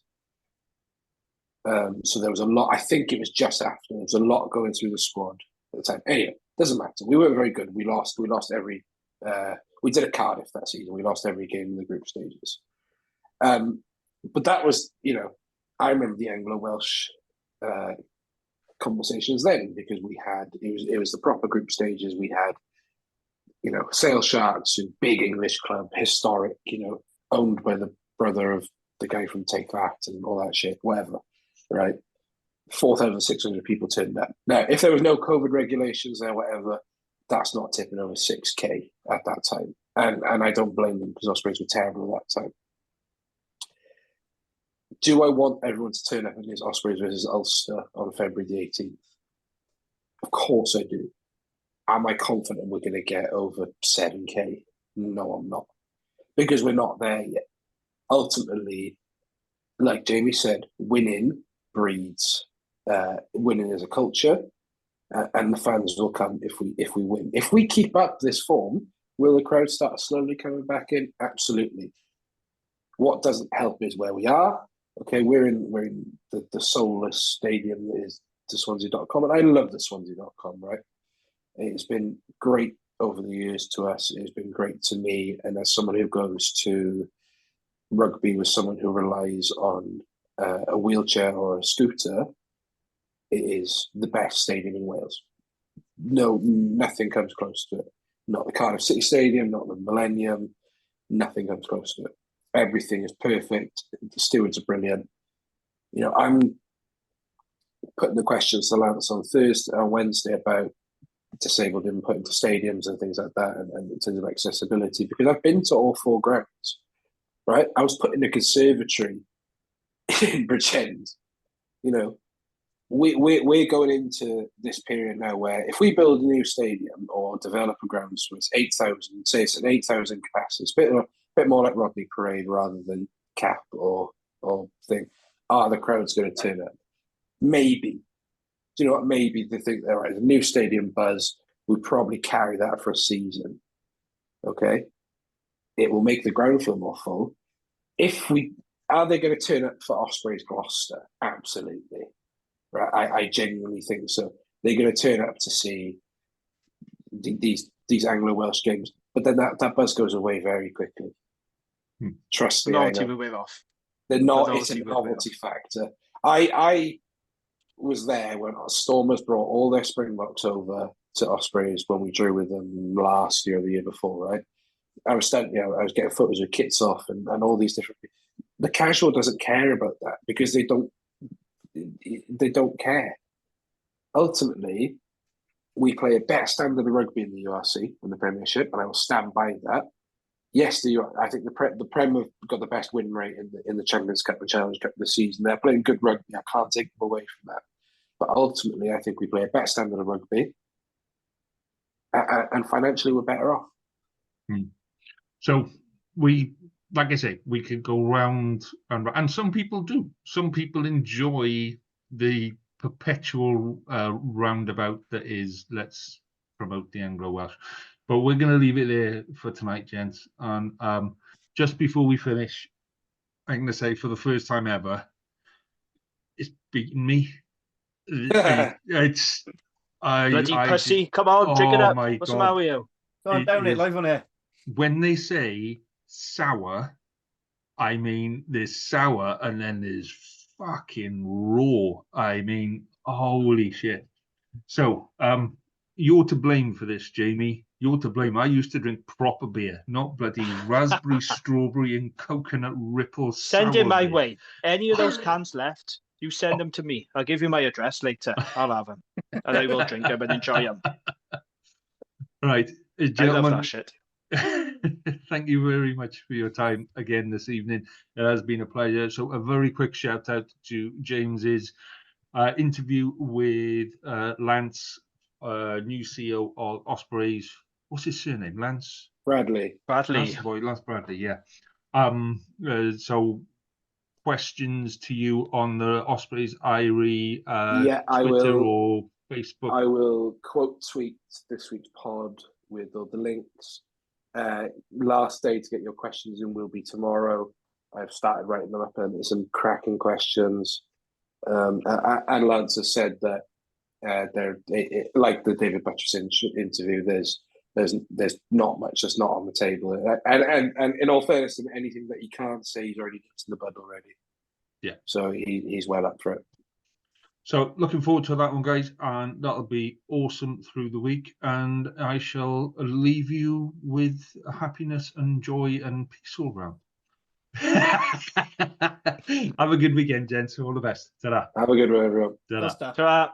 So there was a lot. I think it was just after. There was a lot going through the squad at the time. Anyway, doesn't matter. We weren't very good. We lost every. We did at Cardiff that season. We lost every game in the group stages. But that was, I remember the Anglo-Welsh conversations then, because we had it was the proper group stages. We had Sale Sharks, a big English club, historic, owned by the brother of the guy from Take That and all that shit, whatever, right? 4,600 people turned up. Now, if there was no COVID regulations there, whatever, that's not tipping over 6K at that time, and I don't blame them because Ospreys were terrible at that time. Do I want everyone to turn up against Ospreys versus Ulster on February the 18th? Of course I do. Am I confident we're going to get over 7K? No, I'm not. Because we're not there yet. Ultimately, like Jamie said, winning breeds winning as a culture, and the fans will come if we win. If we keep up this form, will the crowd start slowly coming back in? Absolutely. What doesn't help is where we are. Okay, we're in the soulless stadium that is the Swansea.com, and I love the Swansea.com, right? It's been great over the years to us. It's been great to me, and as someone who goes to rugby with someone who relies on a wheelchair or a scooter, it is the best stadium in Wales. No, nothing comes close to it. Not the Cardiff City Stadium, not the Millennium. Nothing comes close to it. Everything is perfect. The stewards are brilliant. I'm putting the questions to Lance on Wednesday about disabled input into stadiums and things like that, and in terms of accessibility, because I've been to all 4 grounds, right? I was put in a conservatory in Bridgend. We're going into this period now where if we build a new stadium or develop a ground so it's 8,000, say it's an 8,000 capacity, it's a bit more like Rodney Parade rather than cap or thing. Are the crowds going to turn up? Maybe. Do you know what? Maybe they think they're right. The new stadium buzz would probably carry that for a season. Okay. it will make the ground feel more full. Are they going to turn up for Ospreys Gloucester? Absolutely. Right. I genuinely think so. They're going to turn up to see these Anglo-Welsh games, but then that buzz goes away very quickly. Trust me. Novelty will wear off. It's a novelty factor. I was there when Stormers brought all their Springboks over to Ospreys when we drew with them last year or the year before, right? I was getting photos of kits off and all these different. The casual doesn't care about that because they don't care. Ultimately, we play a better standard of rugby in the URC in the Premiership, and I will stand by that. Yes, I think the Prem have got the best win rate in the Champions Cup and Challenge Cup this season. They're playing good rugby. I can't take them away from that. But ultimately, I think we play a better standard of rugby, and financially, we're better off. So like I say, we could go round and some people do. Some people enjoy the perpetual roundabout that is, let's promote the Anglo-Welsh. But we're going to leave it there for tonight, gents. And just before we finish, I'm going to say for the first time ever, it's beaten me. It's bloody pussy. Come on, drink it up. What's the matter with you? Go on, down it, live on air. When they say sour, I mean there's sour and then there's fucking raw. I mean, holy shit. So you're to blame for this, Jamie. You're to blame. I used to drink proper beer, not bloody raspberry, strawberry and coconut ripple. Send it my way. Any of those cans left, you send them to me. I'll give you my address later. I'll have them. And I will drink them and enjoy them. Right. I love that shit. Thank you very much for your time again this evening. It has been a pleasure. So a very quick shout out to James's interview with Lance, new CEO of Ospreys. What's his surname? Lance Bradley. Lance Bradley. Yeah. So questions to you on the Ospreys Irie Twitter or Facebook? I will quote tweet this week's pod with all the links. Last day to get your questions in will be tomorrow. I've started writing them up and some cracking questions. And Lance has said that like the David Butcherson interview, there's not much that's not on the table. And in all fairness, anything that he can't say, he's already nipped in the bud already. Yeah. So he's well up for it. So looking forward to that one, guys, and that'll be awesome through the week. And I shall leave you with happiness and joy and peace all round. Have a good weekend, gents. All the best. Ta-da. Have a good one, everyone. Ta-da. That's that. Ta-ra.